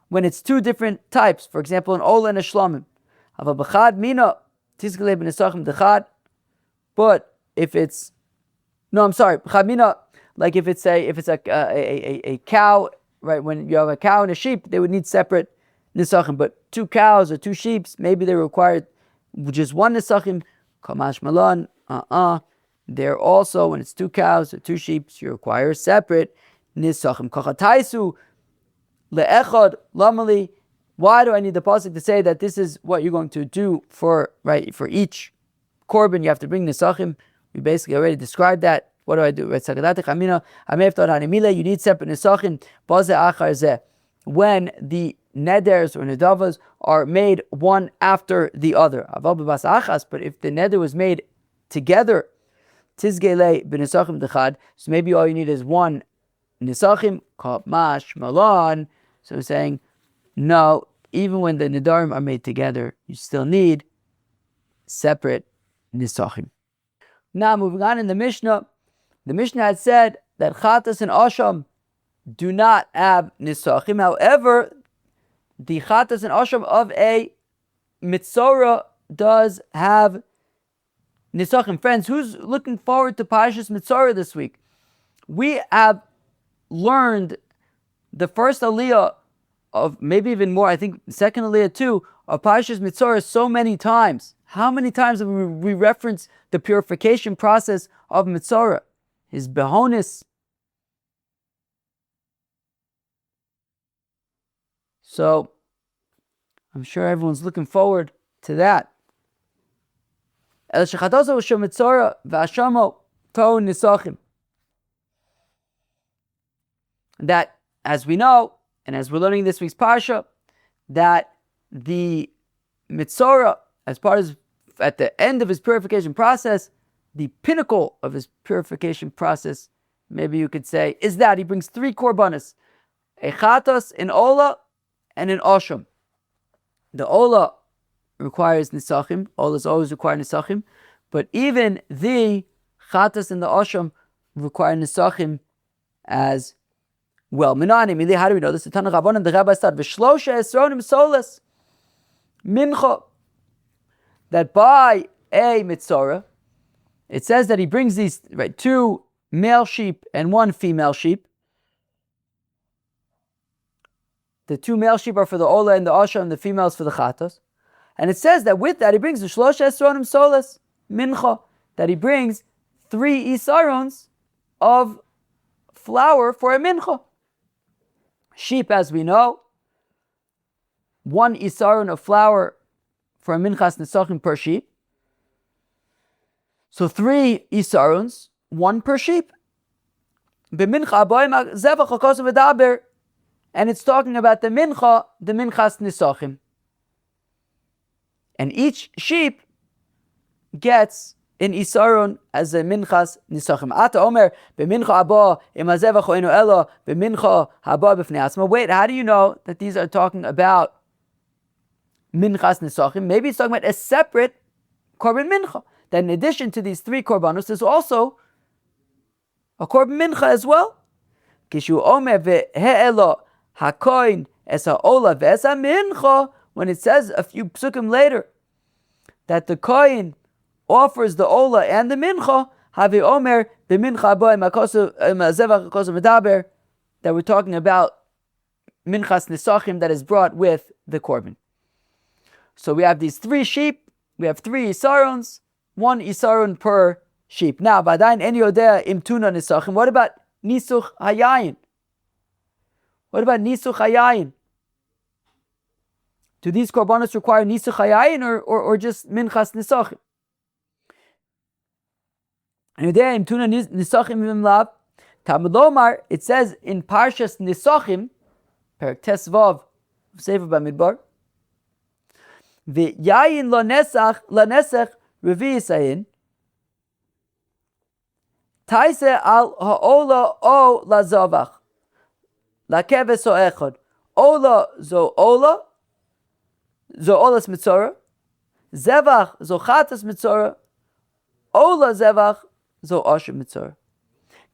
when it's two different types. For example, an ola and a shlamim. Hava b'chad mina tizgale b'nesachim dechad. But if it's b'chad mina, like if it's a cow, right? When you have a cow and a sheep, they would need separate nesachim. But two cows or two sheep, maybe they require just one nesachim. Kamash malan, There also, when it's two cows or two sheep, you require separate nisachim. Kachataisu leechad lamali. Why do I need the pasuk to say that this is what you're going to do for each korban? You have to bring nisachim. We basically already described that. What do I do? I may have thought you need separate nisachim. When the neders or nedavas are made one after the other. But if the neder was made together, tizgele b'nesachim dechad, so maybe all you need is one nesachim called mash malan. So we're saying, no, even when the nedarim are made together, you still need separate nesachim. Now moving on in the Mishnah had said that chatas and asham do not have nesachim. However, the chatas and asham of a mitzora does have nesachim. Friends, who's looking forward to Parashas Mitzora this week? We have learned the first aliyah of maybe even more, I think second aliyah too, of Parashas Mitzora so many times. How many times have we referenced the purification process of Mitzora? His behonis. So, I'm sure everyone's looking forward to that. That, as we know, and as we're learning this week's parsha, that the Mitzora, as part of, at the end of his purification process, the pinnacle of his purification process, maybe you could say, is that he brings 3 korbanos, a chatos, an ola, and an osham. The ola requires nesachim. Olas always require nesachim, but even the chatas and the osham require nesachim as well. Minanim, how do we know this? The Tanakh Rabbanan, the Rabbi said, "V'shlosha esronim solas mincha." That by a mitzora, it says that he brings these 2 male sheep and 1 female sheep. The 2 male sheep are for the ola and the asham, and the females for the chatas. And it says that with that he brings the shlosha esronim solas mincha, that he brings 3 isarons of flour for a mincha. Sheep, as we know, 1 isaron of flour for a minchas nesachim per sheep. So 3 isarons, 1 per sheep. And it's talking about the minchas nesachim. And each sheep gets an isaron as a minchas nesachim. Ata omer b'mincha haba imazevach oinu ela b'mincha haba b'fnei atzma. Wait, how do you know that these are talking about minchas nesachim? Maybe it's talking about a separate korban mincha. That in addition to these 3 korbanos, there's also a korban mincha as well. Kishu omer ve'he'elo hakoin es ha'ola ve'es ha'mincha. When it says a few psukim later that the kohen offers the ola and the mincha, havi omer b'mincha haba imazevach kosu medaber, that we're talking about minchas nesachim that is brought with the korban. So we have these 3 sheep, we have 3 isarons, 1 isaron per sheep. Now, badayin en yodea im tuna nesachim. What about nisuch hayayin? What about nisuch hayayin? Do these korbanos require nisuch hayayin or just minchas nesachim? And there im tuna nesachim im lav. Talmud Lomar, it says in Parshas Nesachim, Perek Tesvav, Sefer Bamidbar, V'yayin lanesach revi yisayin, taise al ha'ola o lazavach, lakeves o echad. Ola zo olas mitzora, zevach zo chatas mitzora, ola zevach zo asher mitzora.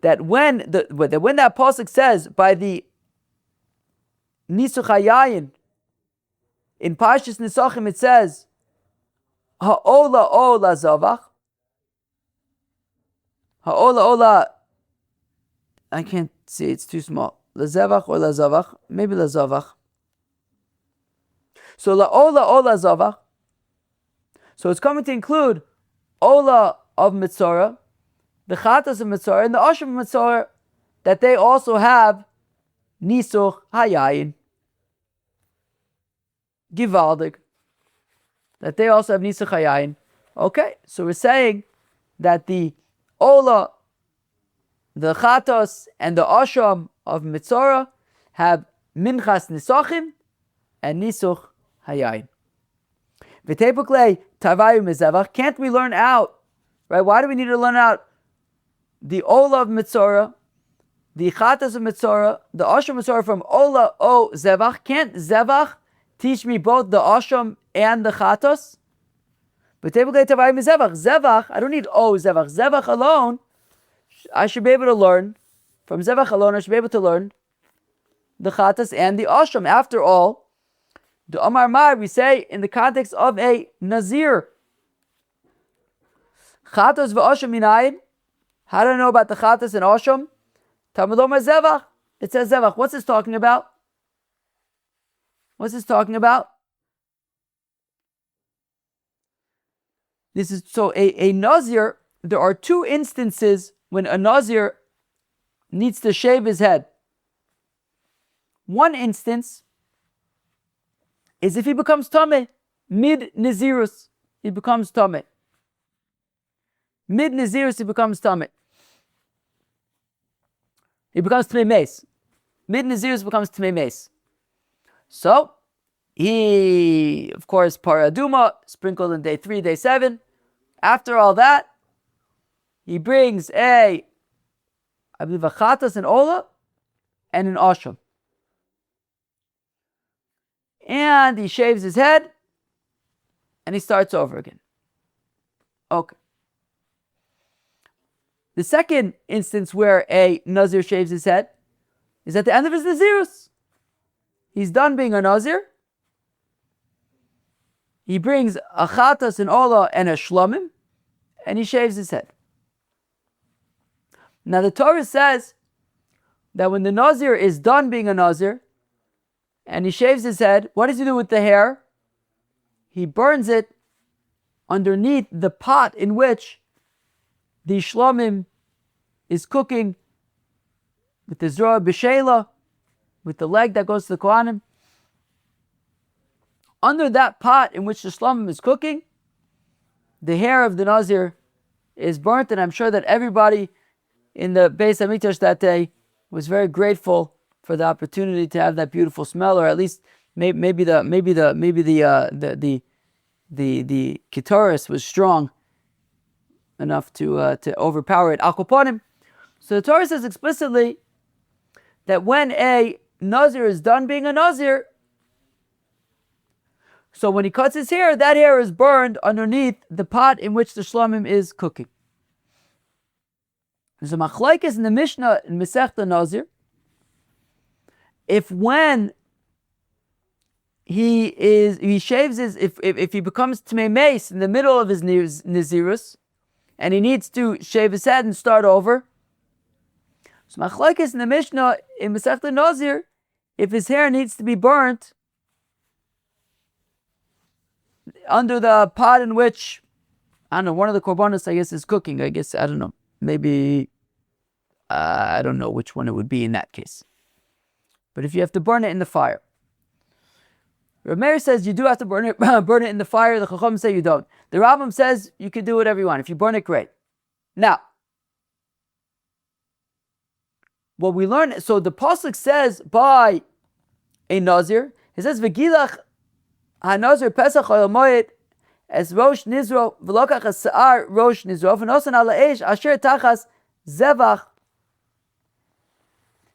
That when that pasuk says by the nisuch hayayin in Parshas Nesachim, it says ha'ola ola zavach, ha'ola ola, I can't see, it's too small, lazevach or lazavach, maybe lazavach. So la'ola ola zavach, so it's coming to include ola of mitzora, the chatas of mitzora, and the asher of mitzora, that they also have nisuch hayayin. Givaldig, that they also have nisuch hayayin. Okay, so we're saying that the ola, the chatos, and the asham of mitzora have minchas nisachim, and nisuch hayayin. V'tepukle tavayu mezevach. Can't we learn out, right? Why do we need to learn out the ola of mitzora, the chatas of mitzora, the asham mitzora from ola o zevach? Can't zevach teach me both the asham and the chatos? V'tepukle tavayu mezevach. Zevach, I don't need o zevach. Zevach alone, I should be able to learn. From zevach alone, I should be able to learn the chatas and the asham. After all, the Amar Mar, we say in the context of a Nazir. Chatas v'asham minayin. How do I know about the chatas and asham? Talmud Omar zevach. It says zevach. What's this talking about? What's this talking about? This is so a Nazir. There are two instances when a Nazir needs to shave his head. One instance is if he becomes tameh, mid-Nazirus, he becomes tameh. Mid-Nazirus, he becomes tameh. He becomes tameh meis. Mid-Nazirus becomes tameh meis. So, he, of course, paraduma, sprinkled in day 3, day 7. After all that, he brings I believe a chatas, an ola, and an asham. And he shaves his head, and he starts over again. Okay. The second instance where a Nazir shaves his head is at the end of his Nazirus. He's done being a Nazir. He brings a chatas, an ola, and a shlomim, and he shaves his head. Now the Torah says that when the Nazir is done being a Nazir, and he shaves his head, what does he do with the hair? He burns it underneath the pot in which the shlomim is cooking with the zroa b'sheila, with the leg that goes to the kohanim. Under that pot in which the shlomim is cooking, the hair of the Nazir is burnt, and I'm sure that everybody in the Beis HaMikdash that day was very grateful for the opportunity to have that beautiful smell, or at least maybe the ketoris was strong enough to overpower it. Al Kopanim. So the Torah says explicitly that when a Nazir is done being a Nazir, so when he cuts his hair, that hair is burned underneath the pot in which the shlomim is cooking. There's a machlokes in the Mishnah in Masechta Nazir. If when he shaves his, if he becomes Tmei Meis in the middle of his Nazirus, and he needs to shave his head and start over, so machlokes in the Mishnah in Masechta Nazir, if his hair needs to be burnt under the pot in which, I don't know, one of the Korbanos, I guess, is cooking. I guess, I don't know, maybe, I don't know which one it would be in that case. But if you have to burn it in the fire, Rav Meir says you do have to burn it in the fire. The Chacham say you don't. The Rambam says you can do whatever you want. If you burn it, great. Now, what we learn, so the pasuk says by a Nazir, it says v'gilach ha-Nazir pesach al moed es rosh nizro v'lokach as-sa'ar rosh nizro v'nosan ala eish asher tachas zevach.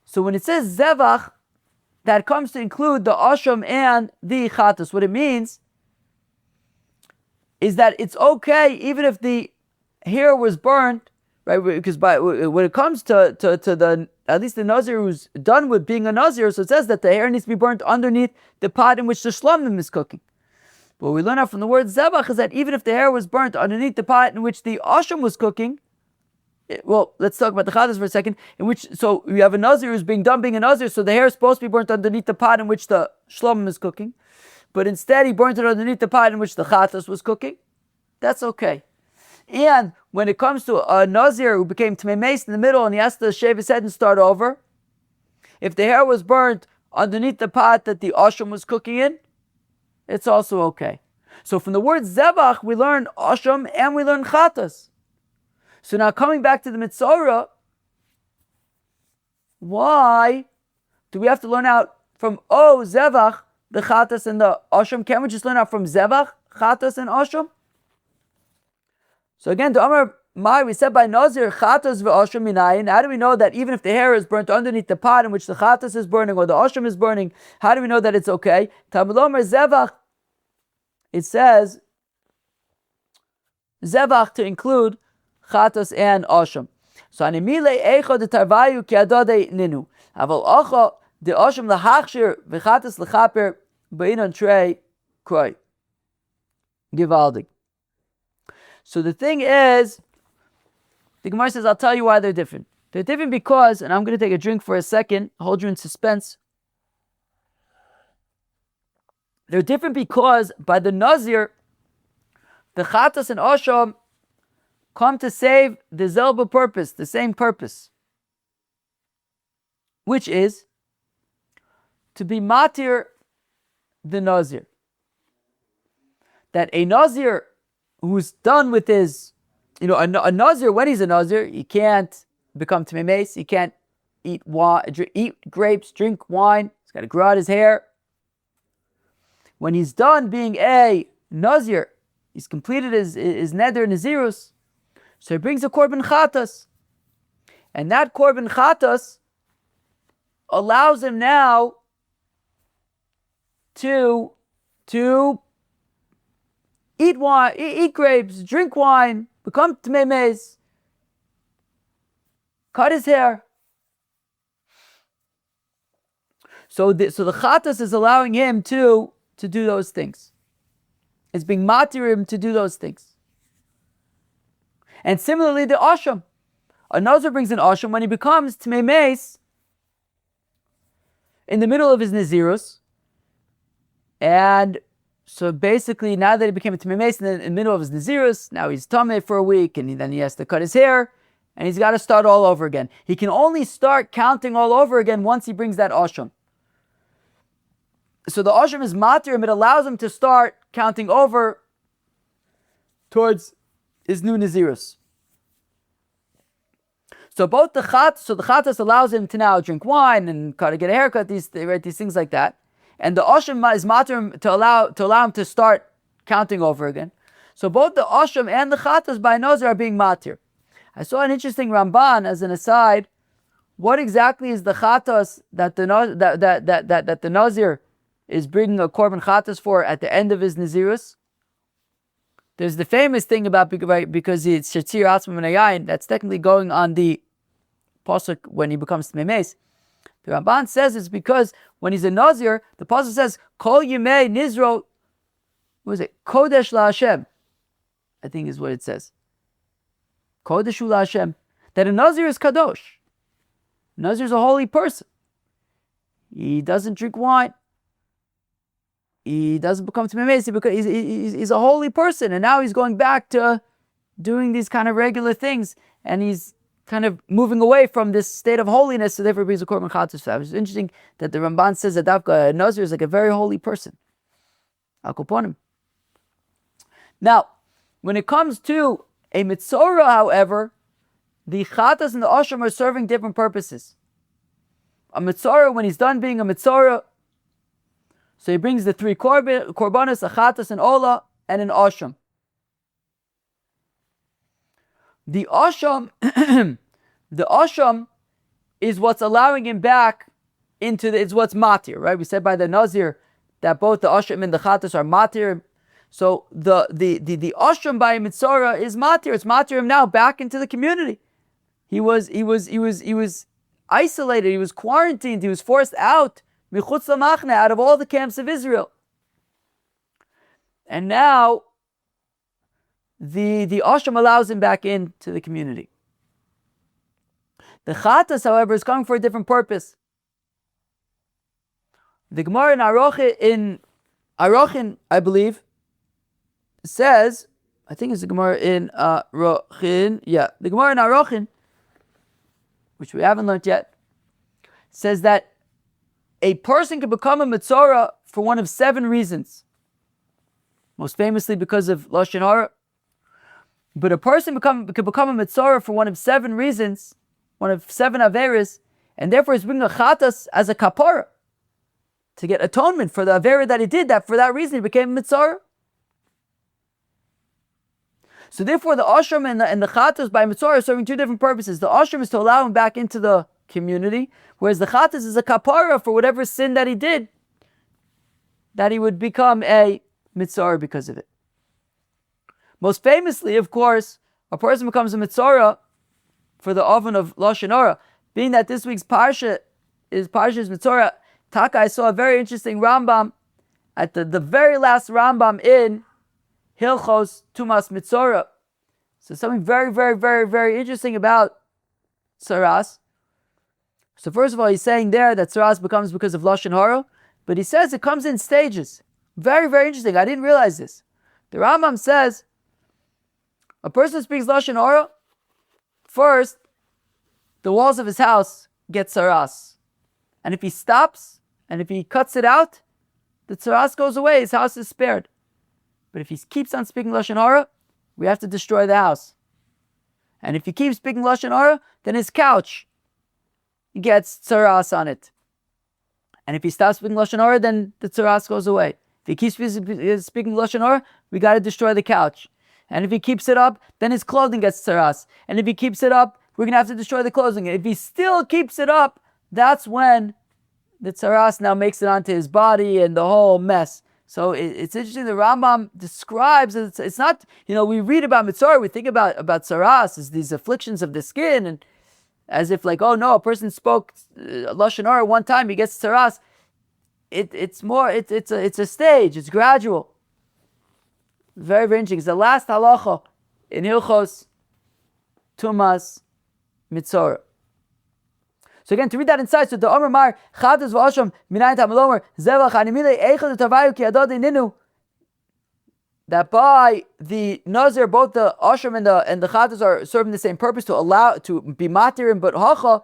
So when it says zevach, that comes to include the asham and the chatas. What it means is that it's okay even if the hair was burned, right? Because when it comes to the, at least the Nazir who's done with being a Nazir, so it says that the hair needs to be burnt underneath the pot in which the shlomim is cooking. But what we learn out from the word zebach is that even if the hair was burnt underneath the pot in which the asham was cooking, well, let's talk about the chatas for a second. In which, so you have a Nazir who's being done being a Nazir, so the hair is supposed to be burnt underneath the pot in which the shlomim is cooking, but instead he burnt it underneath the pot in which the chatas was cooking. That's okay. And when it comes to a Nazir who became Tmei Meis in the middle and he has to shave his head and start over, if the hair was burnt underneath the pot that the asham was cooking in, it's also okay. So from the word zebach, we learn asham and we learn chatas. So now coming back to the Mitzorah, why do we have to learn out from zevach the chatas and the osham? Can't we just learn out from zevach, chatas and osham? So again, to Amar Mai, we said by Nazir, chatas ve'osham minayin. How do we know that even if the hair is burnt underneath the pot in which the chatas is burning or the osham is burning, how do we know that it's okay? Talmud Omer zevach, it says zevach to include chatas and osham. So animile echo de tarvayu ki adode ninu. Aval ocho de osham lahachshir v'chatas lechaper beinon trei kroi. Givaldig. So the thing is, the Gemara says, I'll tell you why they're different. They're different because, and I'm going to take a drink for a second, hold you in suspense. They're different because by the Nazir, the Chatas and Osham come to save the Zelba purpose, the same purpose, which is to be Matir the Nazir. That a Nazir who's done with his, a Nazir, when he's a Nazir, he can't become Tmei Meis, he can't eat grapes, drink wine, he's got to grow out his hair. When he's done being a Nazir, he's completed his Neder Nazirus, so he brings a Korban Chatas. And that Korban Chatas allows him now to eat wine, eat grapes, drink wine, become Tmei Meis, cut his hair. So the Chatas is allowing him to do those things. It's being matir him to do those things. And similarly, the Osham. A Nazir brings an Osham when he becomes Tmei Meis in the middle of his Nazirus. And so basically, now that he became a Tmei Meis in the middle of his Nazirus, now he's Tameh for a week, and then he has to cut his hair, and he's got to start all over again. He can only start counting all over again once he brings that Osham. So the Osham is matir him, it allows him to start counting over towards his new Nazirus. So both the Chatas allows him to now drink wine and get a haircut, these things like that. And the Osham is matir him to allow him to start counting over again. So both the Osham and the Chatas by Nazir are being matir. I saw an interesting Ramban as an aside. What exactly is the Chatas that the Nazir is bringing a Korban Chatas for at the end of his Nazirus? There's the famous thing about because it's Shetzir Atzma Menayayin, that's technically going on the pasuk when he becomes Tmei Meis. The Ramban says it's because when he's a Nazir, the pasuk says Kol Yimei Nizro, what is it? Kodesh La Hashem, I think is what it says. Kodesh La Hashem. That a Nazir is Kadosh. Nazir is a holy person. He doesn't drink wine. He doesn't become Tmei Meis because he's a holy person, and now he's going back to doing these kind of regular things, and he's kind of moving away from this state of holiness, so therefore he brings a Korban Chatas. It's interesting that the Ramban says that a Nazir is like a very holy person. Al Koponim. Now, when it comes to a Mitzorah, however, the Chatas and the Osham are serving different purposes. A Mitzorah, when he's done being a Mitzorah, so he brings the three Korbanos, a Chatas, an Ola, and an Osham. The Osham, the Osham is what's allowing him back into it's what's matir, right? We said by the Nazir that both the Osham and the Chatas are matir. So the Osham by Mitzorah is matir. It's matir him now back into the community. He was isolated. He was quarantined. He was forced out. Michutz lamachne, out of all the camps of Israel. And now, the Osham allows him back into the community. The Chatas, however, is coming for a different purpose. The Gemara in Arochin, I believe, says, I think it's the Gemara in Arochin, the Gemara in Arochin, which we haven't learned yet, says that a person could become a Mitzorah for one of 7 reasons. Most famously because of Lashon Hara. But a person could become a Mitzorah for one of 7 reasons, one of 7 Averis, and therefore is bringing a Chatas as a Kapara. to get atonement for the avera that he did, that for that reason he became mitzvah. So therefore the ashram and the chatas by mitzvah are serving two different purposes. The ashram is to allow him back into the community, whereas the chatas is a kapara for whatever sin that he did, that he would become a mitzvah because of it. Most famously, of course, a person becomes a mitzvah for the oven of Lashon Hara. Being that this week's parsha is Parshas Mitzorah, Taka, I saw a very interesting Rambam at the very last Rambam in Hilchos Tumas Mitzorah. So something very, very, very, very interesting about Tsaras. So first of all, he's saying there that Tsaras becomes because of Lashon Hara, but he says it comes in stages. Very, very interesting. I didn't realize this. The Rambam says a person speaks Lashon Hara, first, the walls of his house get tsaras. And if he stops, and if he cuts it out, the tsaras goes away, his house is spared. But if he keeps on speaking Lashon Hara, we have to destroy the house. And if he keeps speaking Lashon Hara, then his couch gets tsaras on it. And if he stops speaking Lashon Hara, then the tsaras goes away. If he keeps speaking Lashon Hara, we got to destroy the couch. And if he keeps it up, then his clothing gets tsaras. And if he keeps it up, we're going to have to destroy the clothing. And if he still keeps it up, that's when the tsaras now makes it onto his body and the whole mess. So it's interesting. The Rambam describes it's not, we read about mitzvah, we think about tsaras as these afflictions of the skin, and as if like, oh no, a person spoke Lashon Hara one time, he gets tsaras. It's a stage. It's gradual. Very, very interesting. It's the last halacha in Hilchos Tumas Mitzorah. So again, to read that inside, so the Omer Mar Chatas v'Asham Minayin Tamalomer Zevach Animile Eichad Tavayu Ki Adod Ninu, that by the Nazir, both the Ashram and the Chatas are serving the same purpose, to be matirim, but Hacha,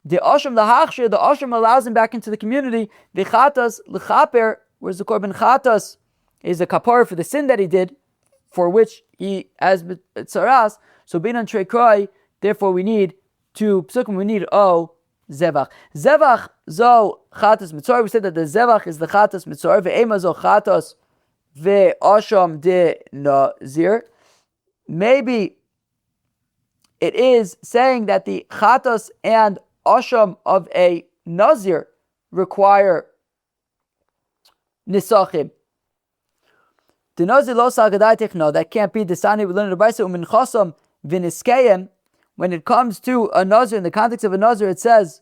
the Ashram the Hachshir, the Ashram allows him back into the community. The Chatas l'chaper, whereas the Korban Chatas is a kapar for the sin that he did, for which he has tsaras. So being on Trekroi, therefore we need two psukim, we need zevach. Zevach zo chatas mitzor. We said that the zevach is the chatas mitzor. Ve'ema zo chatas ve'asham de nazir. Maybe it is saying that the chatas and asham of a nazir require Nesachim. The nazir lo sagadaitik, no, that can't be. The sani we learned in the Brisa umin chasam v'niskayim. When it comes to a nazir, in the context of a nazir, it says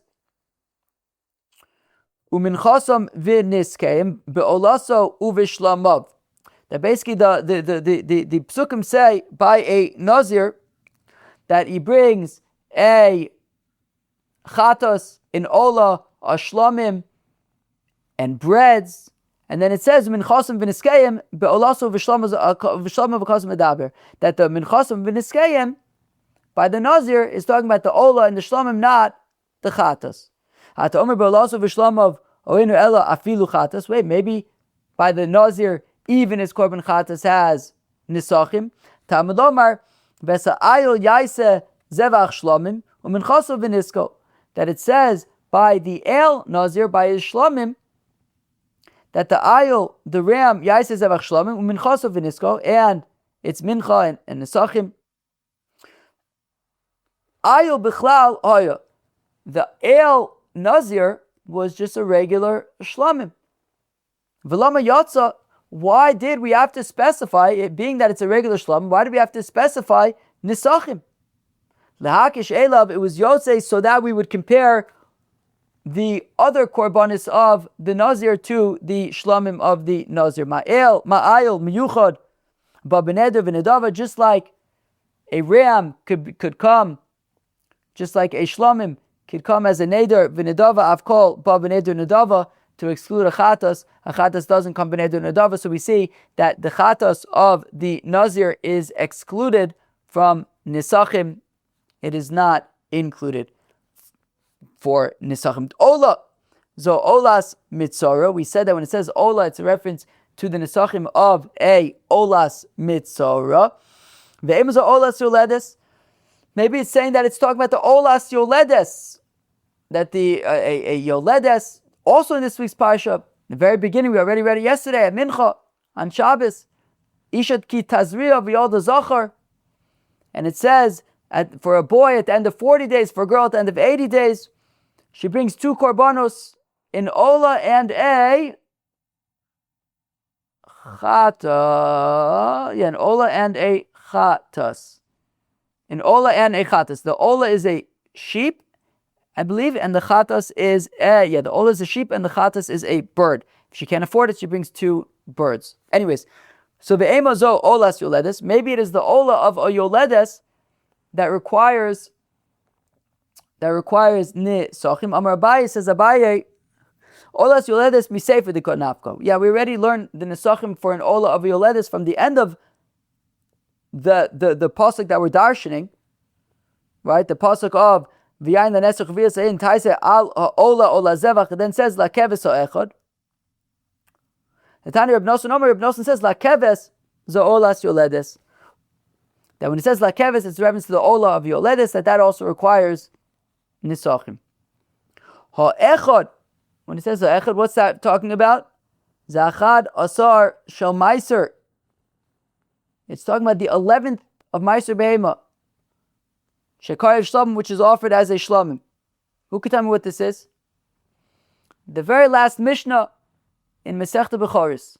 umin chasam v'niskayim be'olaso uvishlamav. That basically the psukim say by a nazir that he brings a chatos, an ola, a shlamim, and breads. And then it says minchasim v'niskayim be'olaso v'shlamav v'kasim medaber, that the minchasim v'niskayim by the nazir is talking about the ola and the shlamim, not the chatas. Hata omer be'olaso v'shlamav oinu ela afilu chatas. Wait, maybe by the nazir even his korban chatas has nisachim. Talmud omar v'esa ayil yaise zevach shlamim u'minchaso v'nisko, that it says by the el nazir, by his shlamim, that the ayil, the ram, yaise zevach shlamim u'minchaso v'nisko, and it's mincha and nisachim. Ayil bichlal hoya, the el nazir was just a regular shlamim. V'lama yatsa, why did we have to specify it, being that it's a regular shlamim? Why did we have to specify nisachim? Lehakish elav, it was yotze, so that we would compare the other korbanos of the nazir to the shlamim of the nazir. Ma'ayil miyuchad ba'beneder v'nedava, just like a ram could come, just like a shlamim could come as a neder v'nedava avkol ba'beneder nedava, to exclude a chatas. A chatas doesn't come b'neder nedava, so we see that the chatas of the nazir is excluded from nisachim. It is not included for nisachim. Ola, zo olas mitzora. We said that when it says ola, it's a reference to the nisachim of a olas mitzora. Ve'em zo olas yoledes. Maybe it's saying that it's talking about the olas yoledes, that the a yoledes, Also in this week's Parsha, the very beginning, we already read it yesterday at Mincha, on Shabbos, Ishat ki tazriya v'yolda zachar. And it says, for a boy at the end of 40 days, for a girl at the end of 80 days, she brings 2 korbanos, an ola and a chata. Yeah, an ola and a chatas. An ola and a chatas. The ola is a sheep, I believe, and the chatas is the ola is a sheep and the chatas is a bird. If she can't afford it, she brings 2 birds. Anyways, so ve'ema zo olas yoledes. Maybe it is the ola of a yoledes that requires Nesachim. Amar Abaye says, Abaye, olas yoledes misefer de nafko. Yeah, we already learned the Nesachim for an ola of a yoledes from the end of the pasuk that we're darshaning, right? The pasuk of v'yayin l'nesach v'yasayin taise al ola zevach. It then says la keves ha'echad. The Tanya Reb Nosson says la keves zo olas yoledes. That when it says la keves, it's reference to the ola of yoledes. That also requires Nesachim. Ha'echad. When it says ha'echad, what's that talking about? Zachad asar shel meiser. It's talking about the 11th of meiser behema. Shekar shlamim, which is offered as a shlamim. Who can tell me what this is? The very last Mishnah in Masechta Bechoros.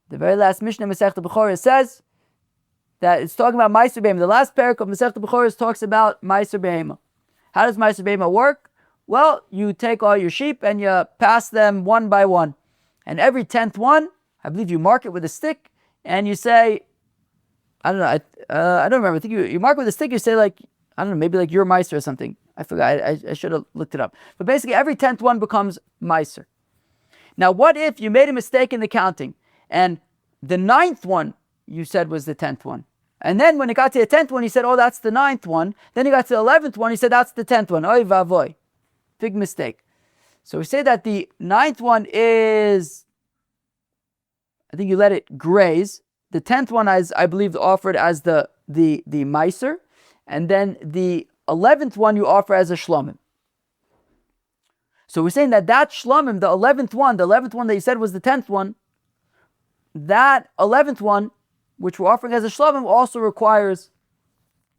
The very last Mishnah in Masechta Bechoros says that it's talking about meiser behema. The last parak of Masechta Bechoros talks about meiser behema. How does meiser behema work? Well, you take all your sheep and you pass them one by one. And every 10th one, I believe you mark it with a stick and you say, I don't know, I don't remember. I think you mark with a stick, you say like, I don't know, maybe like your meiser or something. I forgot, I should have looked it up. But basically every 10th one becomes meiser. Now what if you made a mistake in the counting and the 9th one you said was the 10th one? And then when it got to the 10th one, you said, oh, that's the 9th one. Then you got to the 11th one, you said, that's the 10th one. Oy vavoy. Big mistake. So we say that the 9th one is, I think you let it graze. The 10th one is, I believe, offered as the meiser. And then the 11th one you offer as a shlomim. So we're saying that shlomim, the 11th one that you said was the 10th one, that 11th one, which we're offering as a shlamim, also requires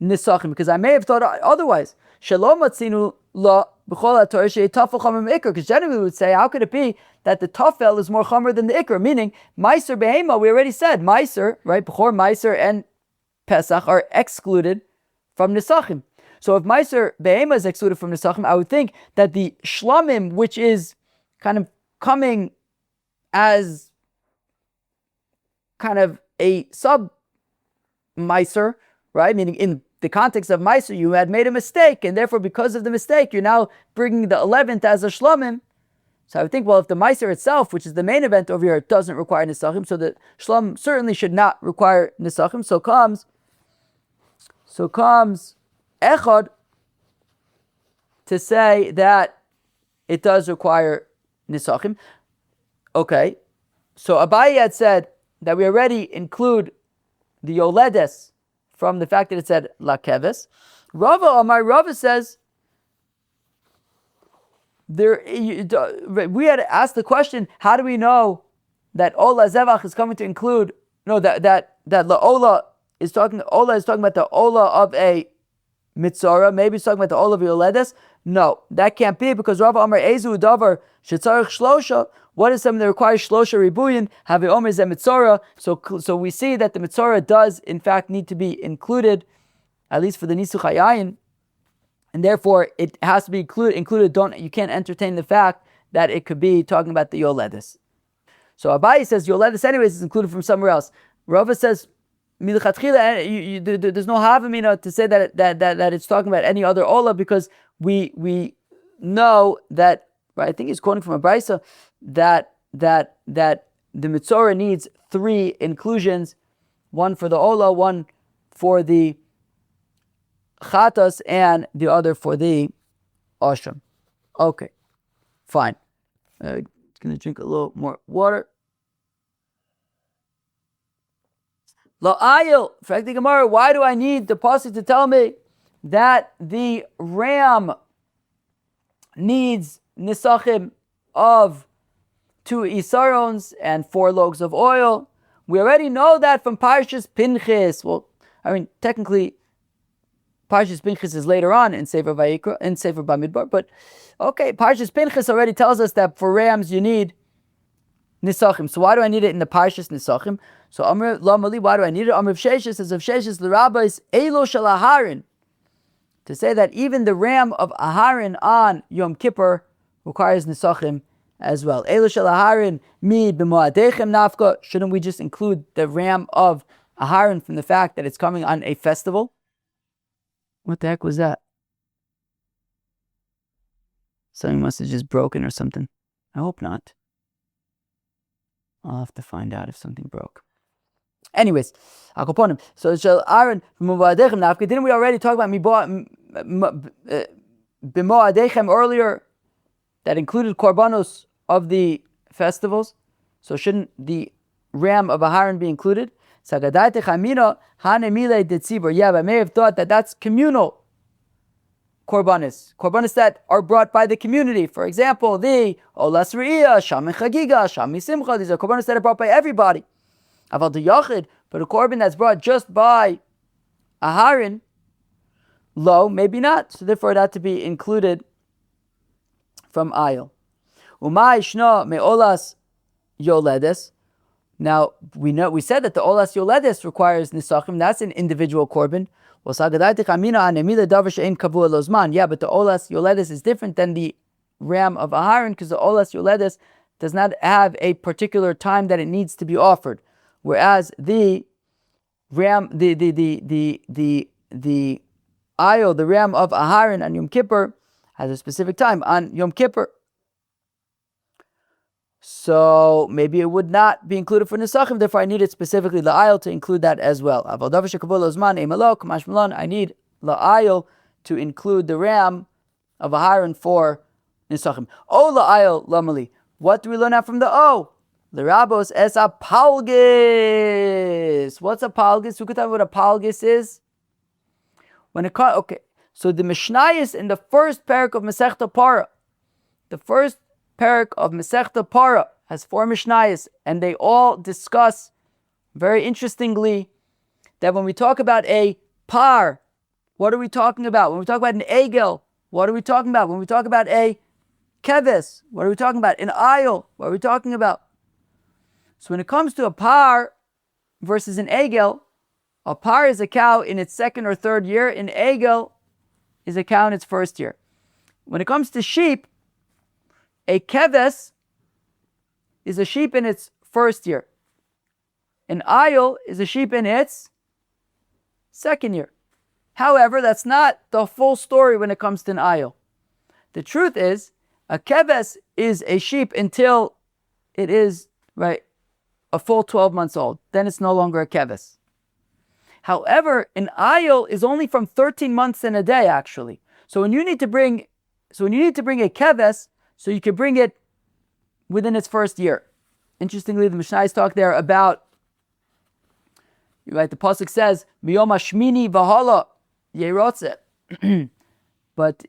Nesachim, because I may have thought otherwise. Shalom atzinu la b'chol haTorah she'ei tafel chamer ikr, because generally we would say, how could it be that the tafel is more chamer than the ikr? Meaning, meiser behema, we already said, meiser, right? B'chor, meiser, and Pesach are excluded from Nesachim. So if meiser behema is excluded from Nesachim, I would think that the shlamim, which is kind of coming as kind of a sub-meiser, right? Meaning in the context of meiser, you had made a mistake, and therefore because of the mistake, you're now bringing the 11th as a shlamim. So I would think, well, if the meiser itself, which is the main event over here, doesn't require nesachim, so the shlam certainly should not require nesachim. So comes echad to say that it does require nesachim. Okay, so Abaye had said that we already include the yoledes from the fact that it said la keves. Rava says we had asked the question: how do we know that ola zevach is coming to include? No, that la ola is talking. Ola is talking about the ola of a mitzora. Maybe it's talking about the ola of yoledes. No, that can't be, because Rava Amar Ezu Davar Shetzarich Shlosha. What is something that requires Shlosha Ribuyin? Have Omer Zeh Mitzora. So we see that the Mitzora does in fact need to be included, at least for the Nisuch Hayayin, and therefore it has to be included. You can't entertain the fact that it could be talking about the Yoledes. So Abaye says Yoledes anyways is included from somewhere else. Rava says there's no havamina to say that it's talking about any other ola, because we know that, right? I think he's quoting from a brisa that the mitzora needs 3 inclusions, one for the ola, one for the chatas, and the other for the ashram. Okay, fine. Going to drink a little more water. Lo ayil, fact the Gemara, why do I need the pasuk to tell me that the ram needs nisachim of 2 isarons and 4 loaves of oil. We already know that from Parshas Pinchas. Well, I mean, technically, Parshas Pinchas is later on in Sefer Vayikra, in Sefer Bamidbar, but okay, Parshas Pinchas already tells us that for rams you need Nesachim. So why do I need it in the Parshas Nesachim? So Amr Lamali, why do I need it? Amr Sheshes says of Sheshes l'Rabbis Elo Shel Aharon, to say that even the ram of Aharon on Yom Kippur requires Nesachim as well. Elo Shel Aharon mi b'moadechem nafka. Shouldn't we just include the ram of Aharon from the fact that it's coming on a festival? What the heck was that? Something must have just broken or something. I hope not. I'll have to find out if something broke. Anyways, Akoponim. So Shel Aaron b'moadechem nafka. Didn't we already talk about b'moadechem earlier? That included Korbanos of the festivals. So shouldn't the ram of Aharon be included? Yeah, but I may have thought that that's communal Korbanos that are brought by the community. For example, the Olas Re'iyah, Shami Chagiga, Shami Simcha, these are Korbanos that are brought by everybody. Aval the Yachid, but a Korban that's brought just by Aharon, lo, maybe not. So therefore it had to be included from Ayil. Umay Shna me Olas Yoledes. Now, we said that the Olas Yoledes requires Nesachim. That's an individual korban. Yeah, but the Olas Yoledes is different than the ram of Aharon, because the Olas Yoledes does not have a particular time that it needs to be offered. Whereas the ram, the Ayil, the ram of Aharon on Yom Kippur, has a specific time on Yom Kippur. So maybe it would not be included for Nesachim, therefore I needed specifically La'ayil to include that as well. I need La'ayil to include the ram of Aharon for Nesachim. O La'ayil Lamali. What do we learn out from the O? L'rabos es a palgis. What's a palgis? Who could tell me what a palgis is? Okay, so the Mishnayos in the first parak of Masechta Para, the first parak of Masechta Para has 4 Mishnayos, and they all discuss very interestingly that when we talk about a par, what are we talking about? When we talk about an egel, what are we talking about? When we talk about a keves, what are we talking about? An ayil, what are we talking about? So when it comes to a par versus an egel, a par is a cow in its 2nd or 3rd year, an egel is a cow in its 1st year. When it comes to sheep, a keves is a sheep in its 1st year. An ayil is a sheep in its 2nd year. However, that's not the full story when it comes to an ayil. The truth is, a keves is a sheep until it is, right, a full 12 months old. Then it's no longer a keves. However, an ayil is only from 13 months and a day, actually. So when you need to bring a keves, so you can bring it within its 1st year. Interestingly, the Mishnayos talk there about, right, the pasuk says, Miyom hashmini v'hala yerotze. But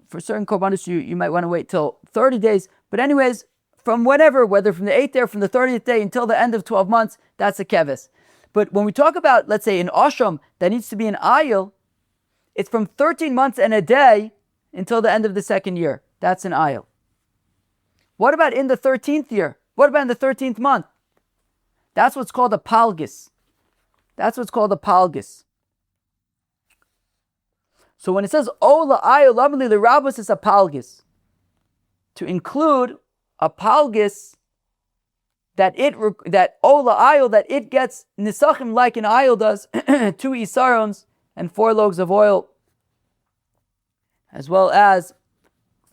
for certain korbanos, you might want to wait till 30 days. But anyways, from whenever, whether from the 8th day or from the 30th day until the end of 12 months, that's a keves. But when we talk about, let's say, an asham that needs to be an ayil, it's from 13 months and a day until the end of the 2nd year. That's an ayil. What about in the 13th year? What about in the 13th month? That's what's called a palgis. That's what's called a palgis. So when it says, O la'ayil lamali l'rabos is a palgis, to include a palgis that O la'ayil, that it gets nisachim like an ayil does, 2 isarons and 4 loaves of oil, as well as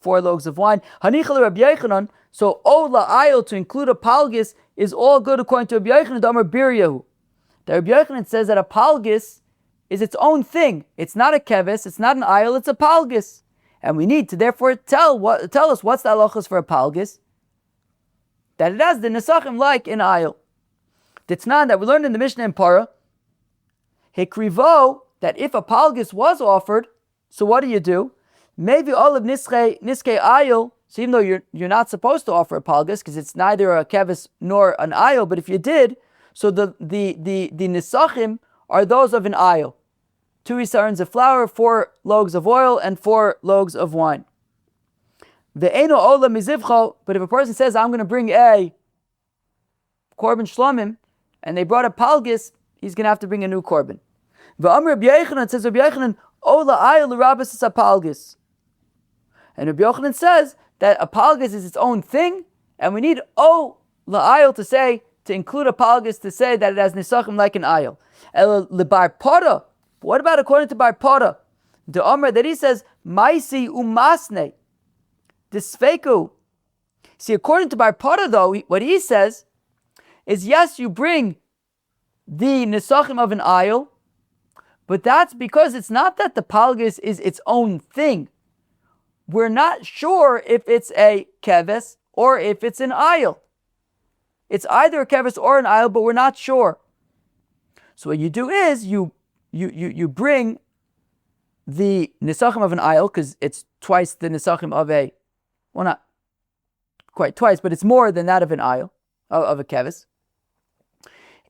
4 loaves of wine. Hanichal Rabbi Yochanan, so O la'ayil, to include a palgis, is all good according to Rabbi Yochanan, Damar Biryahu. The Rabbi Yochanan says that a palgis is its own thing. It's not a keves, it's not an ayil, it's a palgis. And we need to therefore tell us what's the halachas for a palgis. That it has the nesachim like an ayil. Ditznan, that we learned in the Mishnah in Para, Hekrivo, that if a palgis was offered, so what do? Maybe all of niskei ayil So even though you're not supposed to offer a palgus because it's neither a kevis nor an ayil, but if you did, so the Nesachim are those of an ayil. 2 isarons of flour, 4 loaves of oil, and 4 loaves of wine. Ve'eno ola mizivcho, but if a person says, I'm going to bring a korban shlomim, and they brought a palgus, he's going to have to bring a new korban. Ve'amr Rabbi Yochanan, says Rabbi Yochanan, ola ayil l'rabas is a palgus. And Rabbi Yochanan says that a palgus is its own thing, and we need la'ayil to include a palgus to say that it has nesachim like an ayil. L'bar pada, what about according to bar pada? The Omer that he says, maisi umasne, disfeku. See, according to bar pada though, what he says is, yes, you bring the nesachim of an ayil, but that's because it's not that the palgus is its own thing. We're not sure if it's a keves or if it's an ayil. It's either a keves or an ayil, but we're not sure. So what you do is you bring the nesachim of an ayil, because it's twice the nesachim of a, well, not quite twice, but it's more than that of an ayil, of a keves.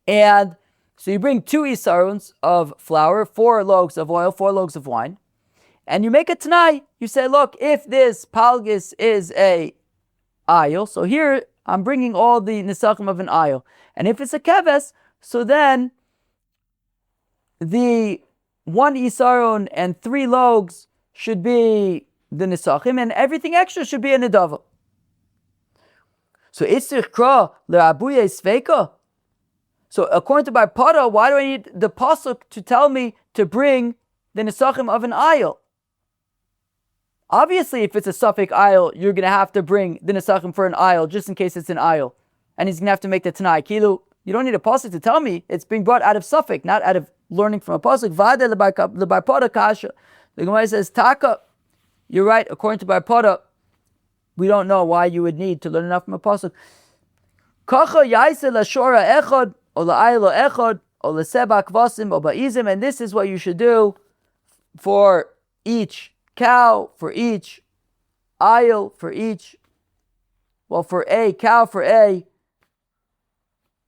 And so you bring 2 isarons of flour, 4 loaves of oil, 4 loaves of wine, and you make a tanai. You say, look, if this palgus is a ayil, so here I'm bringing all the nesachim of an ayil. And if it's a keves, so then the 1 isaron and 3 loaves should be the nesachim, and everything extra should be a nedava. So itzrich kra le'abuye sveika. So according to Bar Pada, why do I need the pasuk to tell me to bring the nesachim of an ayil? Obviously, if it's a suffix ayil, you're going to have to bring the nesachim for an ayil, just in case it's an ayil. And he's going to have to make the tanai. Kilu, you don't need a pasuk to tell me it's being brought out of suffix, not out of learning from a pasuk. Vade lebar pada kasha. The Gemara says, taka, you're right, according to Bar Pada, we don't know why you would need to learn enough from a pasuk. Kacha yaise lashora echad, or la'ayil echad, or l'seba kvasim, or ba'izim, and this is what you should do for each cow, for each ayil, for a cow, for a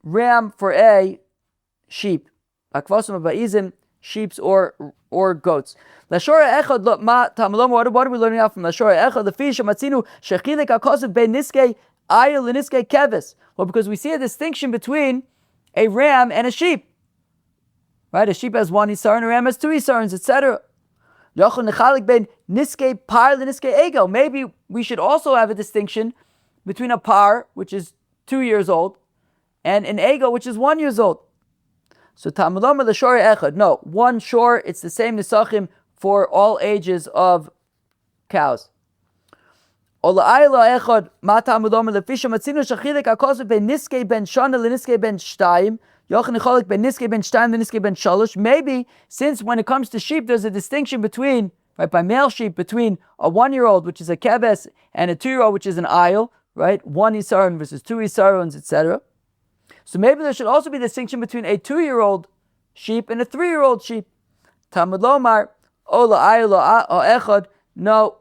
ram, for a sheep. Akvasim ba'izim, sheep or goats. Lashora echad ma tamlom. What are we learning out from Lashora echad? The fish matzinu shechilek akasav ben niskei ayil and niskei keves. Well, because we see a distinction between a ram and a sheep. Right? A sheep has 1 isaron, a ram has 2 isarons, etc. Maybe we should also have a distinction between a par, which is 2 years old, and an ego, which is 1 year old. So Talmud the shor echad. No, 1 shor, it's the same nesachim for all ages of cows. Ola ayla echad ma Talmud the fish matzinu shachilek akos ben niskei ben shana leniskei ben shtayim. Maybe since when it comes to sheep, there's a distinction between, right, by male sheep, between a 1-year-old, which is a keves, and a 2-year-old, which is an ayil, right? 1 isaron versus 2 isarons, etc. So maybe there should also be a distinction between a 2-year-old sheep and a 3-year-old sheep. Talmud lomar, ola ayil echad. No,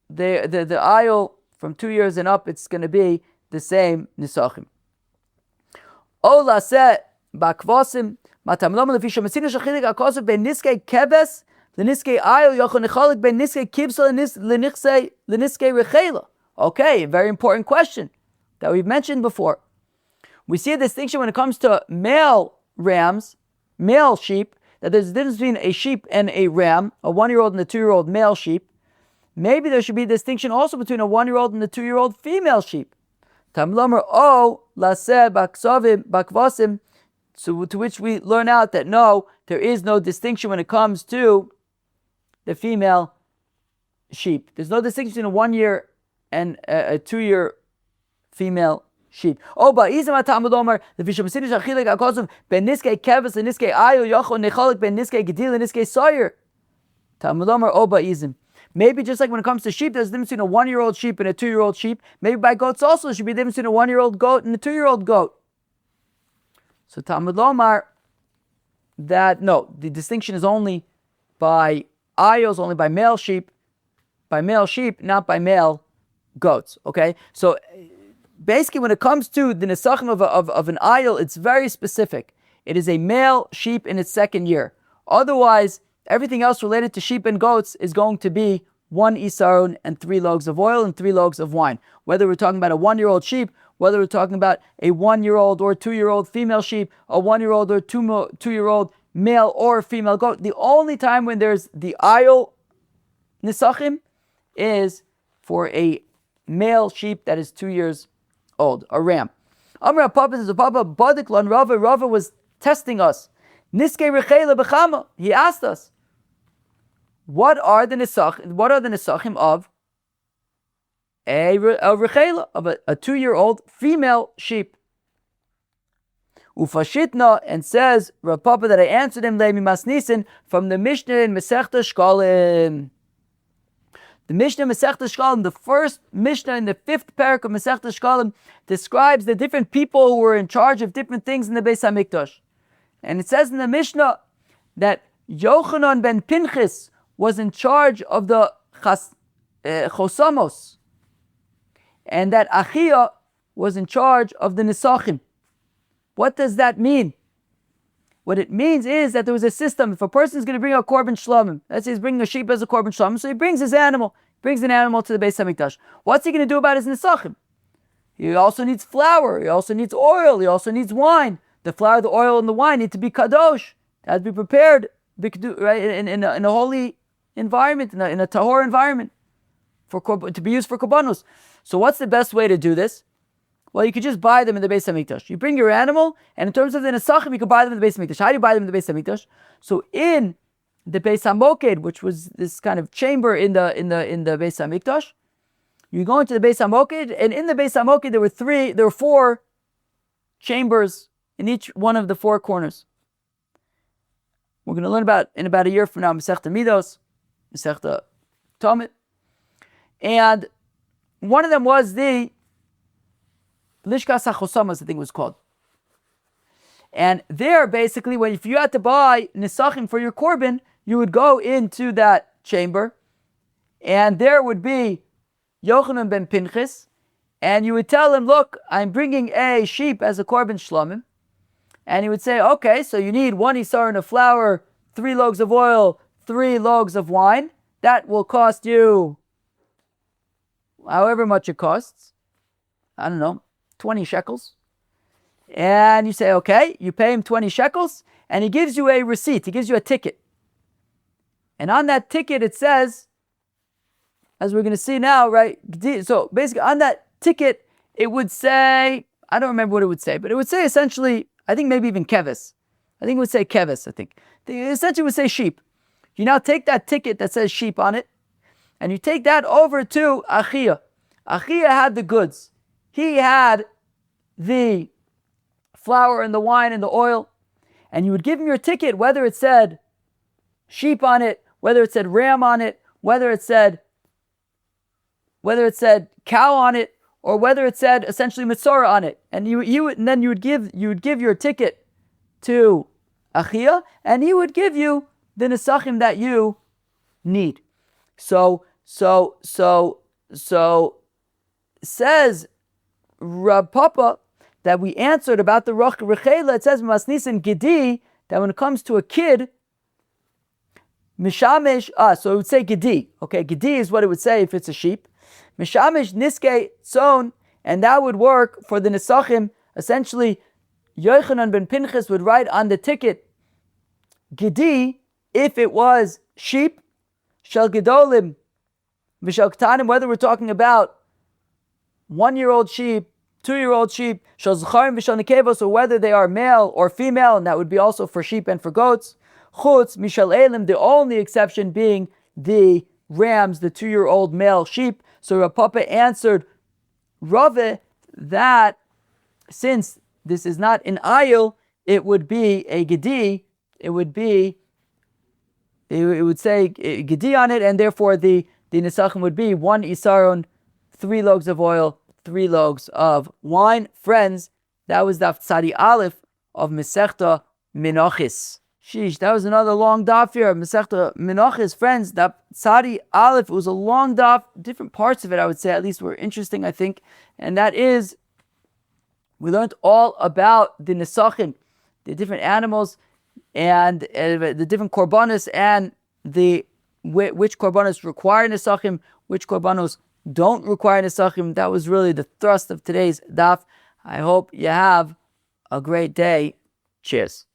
the ayil from 2 years and up, it's going to be the same nisachim. Ola set. Bakvasim, matamlom lefisha masina shachilik akosov ben niskei keves leniskei ayil yochon nechalik ben niskei kibsa leniskei rechela. Okay, a very important question that we've mentioned before. We see a distinction when it comes to male rams, male sheep, that there's a difference between a sheep and a ram, a 1-year-old and a 2-year-old male sheep. Maybe there should be a distinction also between a 1-year-old and a 2-year-old female sheep. Tamlomer o laseh baksavim bakvasim. So to which we learn out that no, there is no distinction when it comes to the female sheep. There's no distinction between a 1-year and a 2-year female sheep. Oh, but izam Talmud Omer the vishamasinish achilek akosov ben niskei keves and niskei ayo yochon nechalik ben niskei gedil and niskei sawyer. Talmud Omer oh but izim. Maybe just like when it comes to sheep, there's a difference between a 1-year-old sheep and a 2-year-old sheep. Maybe by goats also there should be a difference between a 1-year-old goat and a 2-year-old goat. So Talmud Lomar, that no, the distinction is only by ayos, only by male sheep, not by male goats. Okay, so basically, when it comes to the Nesachim of an ayil, it's very specific. It is a male sheep in its second year. Otherwise, everything else related to sheep and goats is going to be 1 isaron and 3 loaves of oil and 3 loaves of wine. Whether we're talking about a 1-year-old sheep, whether we're talking about a 1-year-old or 2-year-old female sheep, a 1-year-old or 2-year-old male or female goat. The only time when there's the ayil Nesachim is for a male sheep that is 2 years old, a ram. Amar Papa says, Papa Badiklan Rava was testing us. Niske Rechela Bechama. He asked us, what are the Nesachim of a Rechela, of a 2-year-old female sheep? Ufashitna, and says Rav Papa that I answered him Leimi Masnisin from the Mishnah in Masechta Shkalim. The Mishnah Masechta Shkalim, the first Mishnah in the 5th parak of Masechta Shkalim, describes the different people who were in charge of different things in the Beis HaMikdash. And it says in the Mishnah that Yochanan ben Pinchas was in charge of the Chosamos, and that Achia was in charge of the Nesachim. What does that mean? What it means is that there was a system. If a person is going to bring a korban shlamim, let's say he's bringing a sheep as a korban shlamim, so he brings his animal, brings an animal to the Beis HaMikdash. What's he going to do about his Nesachim? He also needs flour, he also needs oil, he also needs wine. The flour, the oil, and the wine need to be kadosh. It has to be prepared, right, in a holy environment, in a tahor environment, to be used for Korbanos. So what's the best way to do this? Well, you could just buy them in the Beis HaMikdash. You bring your animal, and in terms of the Nesachim, you could buy them in the Beis HaMikdash. How do you buy them in the Beis HaMikdash? So in the Beis HaMoked, which was this kind of chamber in the Beis HaMikdash, you go into the Beis HaMoked, and in the Beis HaMoked there were 4 chambers in each one of the 4 corners. We're going to learn about in about a year from now Masechta Midos, Masechta Talmud, and one of them was the Lishkas HaChosamas, I think it was called. And there, basically, if you had to buy Nesachim for your korban, you would go into that chamber, and there would be Yochanan ben Pinchas, and you would tell him, look, I'm bringing a sheep as a korban shlamim. And he would say, okay, so you need 1 isaron of flour, 3 loaves of oil, 3 loaves of wine. That will cost you however much it costs. I don't know, 20 shekels. And you say, okay, you pay him 20 shekels, and he gives you a receipt, he gives you a ticket. And on that ticket it says, as we're going to see now, right? So basically on that ticket, it would say, I don't remember what it would say, but it would say essentially, I think maybe even keves. I think it would say keves, I think. Essentially it would say sheep. You now take that ticket that says sheep on it, and you take that over to Achia. Achia had the goods. He had the flour and the wine and the oil, and you would give him your ticket, whether it said sheep on it, whether it said ram on it, whether it said cow on it, or whether it said essentially mitzora on it, and then you would give your ticket to Achia, and he would give you the Nesachim that you need. So says Rab Papa that we answered about the Rechela. It says Masnisin Gedi that when it comes to a kid, Mishamesh, so it would say Gedi. Okay, Gedi is what it would say if it's a sheep. Mishamesh Niske Tzon, and that would work for the Nesachim. Essentially, Yochanan ben Pinchas would write on the ticket Gedi if it was sheep, Shel Gedolim, V'Shel Ktanim, whether we're talking about 1-year-old sheep, 2-year-old sheep, Shel Zacharim V'Shel Nekevos, or whether they are male or female, and that would be also for sheep and for goats. Chutz Mishal Elim, the only exception being the rams, the 2-year-old male sheep. So Rav Papa answered Rave that since this is not an ayil, it would be a gedi. It would say gedi on it, and therefore the nesachim would be 1 isaron, 3 loaves of oil, 3 loaves of wine. Friends, that was Daf Tzadi Aleph of Masechta Menachos. Sheesh, that was another long daf here. Masechta Menachos, friends. Daf Tzadi Aleph. It was a long daf. Different parts of it, I would say, at least were interesting, I think. And that is, we learned all about the Nesachim, the different animals, and the different Korbanos, and which Korbanos require Nesachim, which Korbanos don't require Nesachim. That was really the thrust of today's daf. I hope you have a great day. Cheers.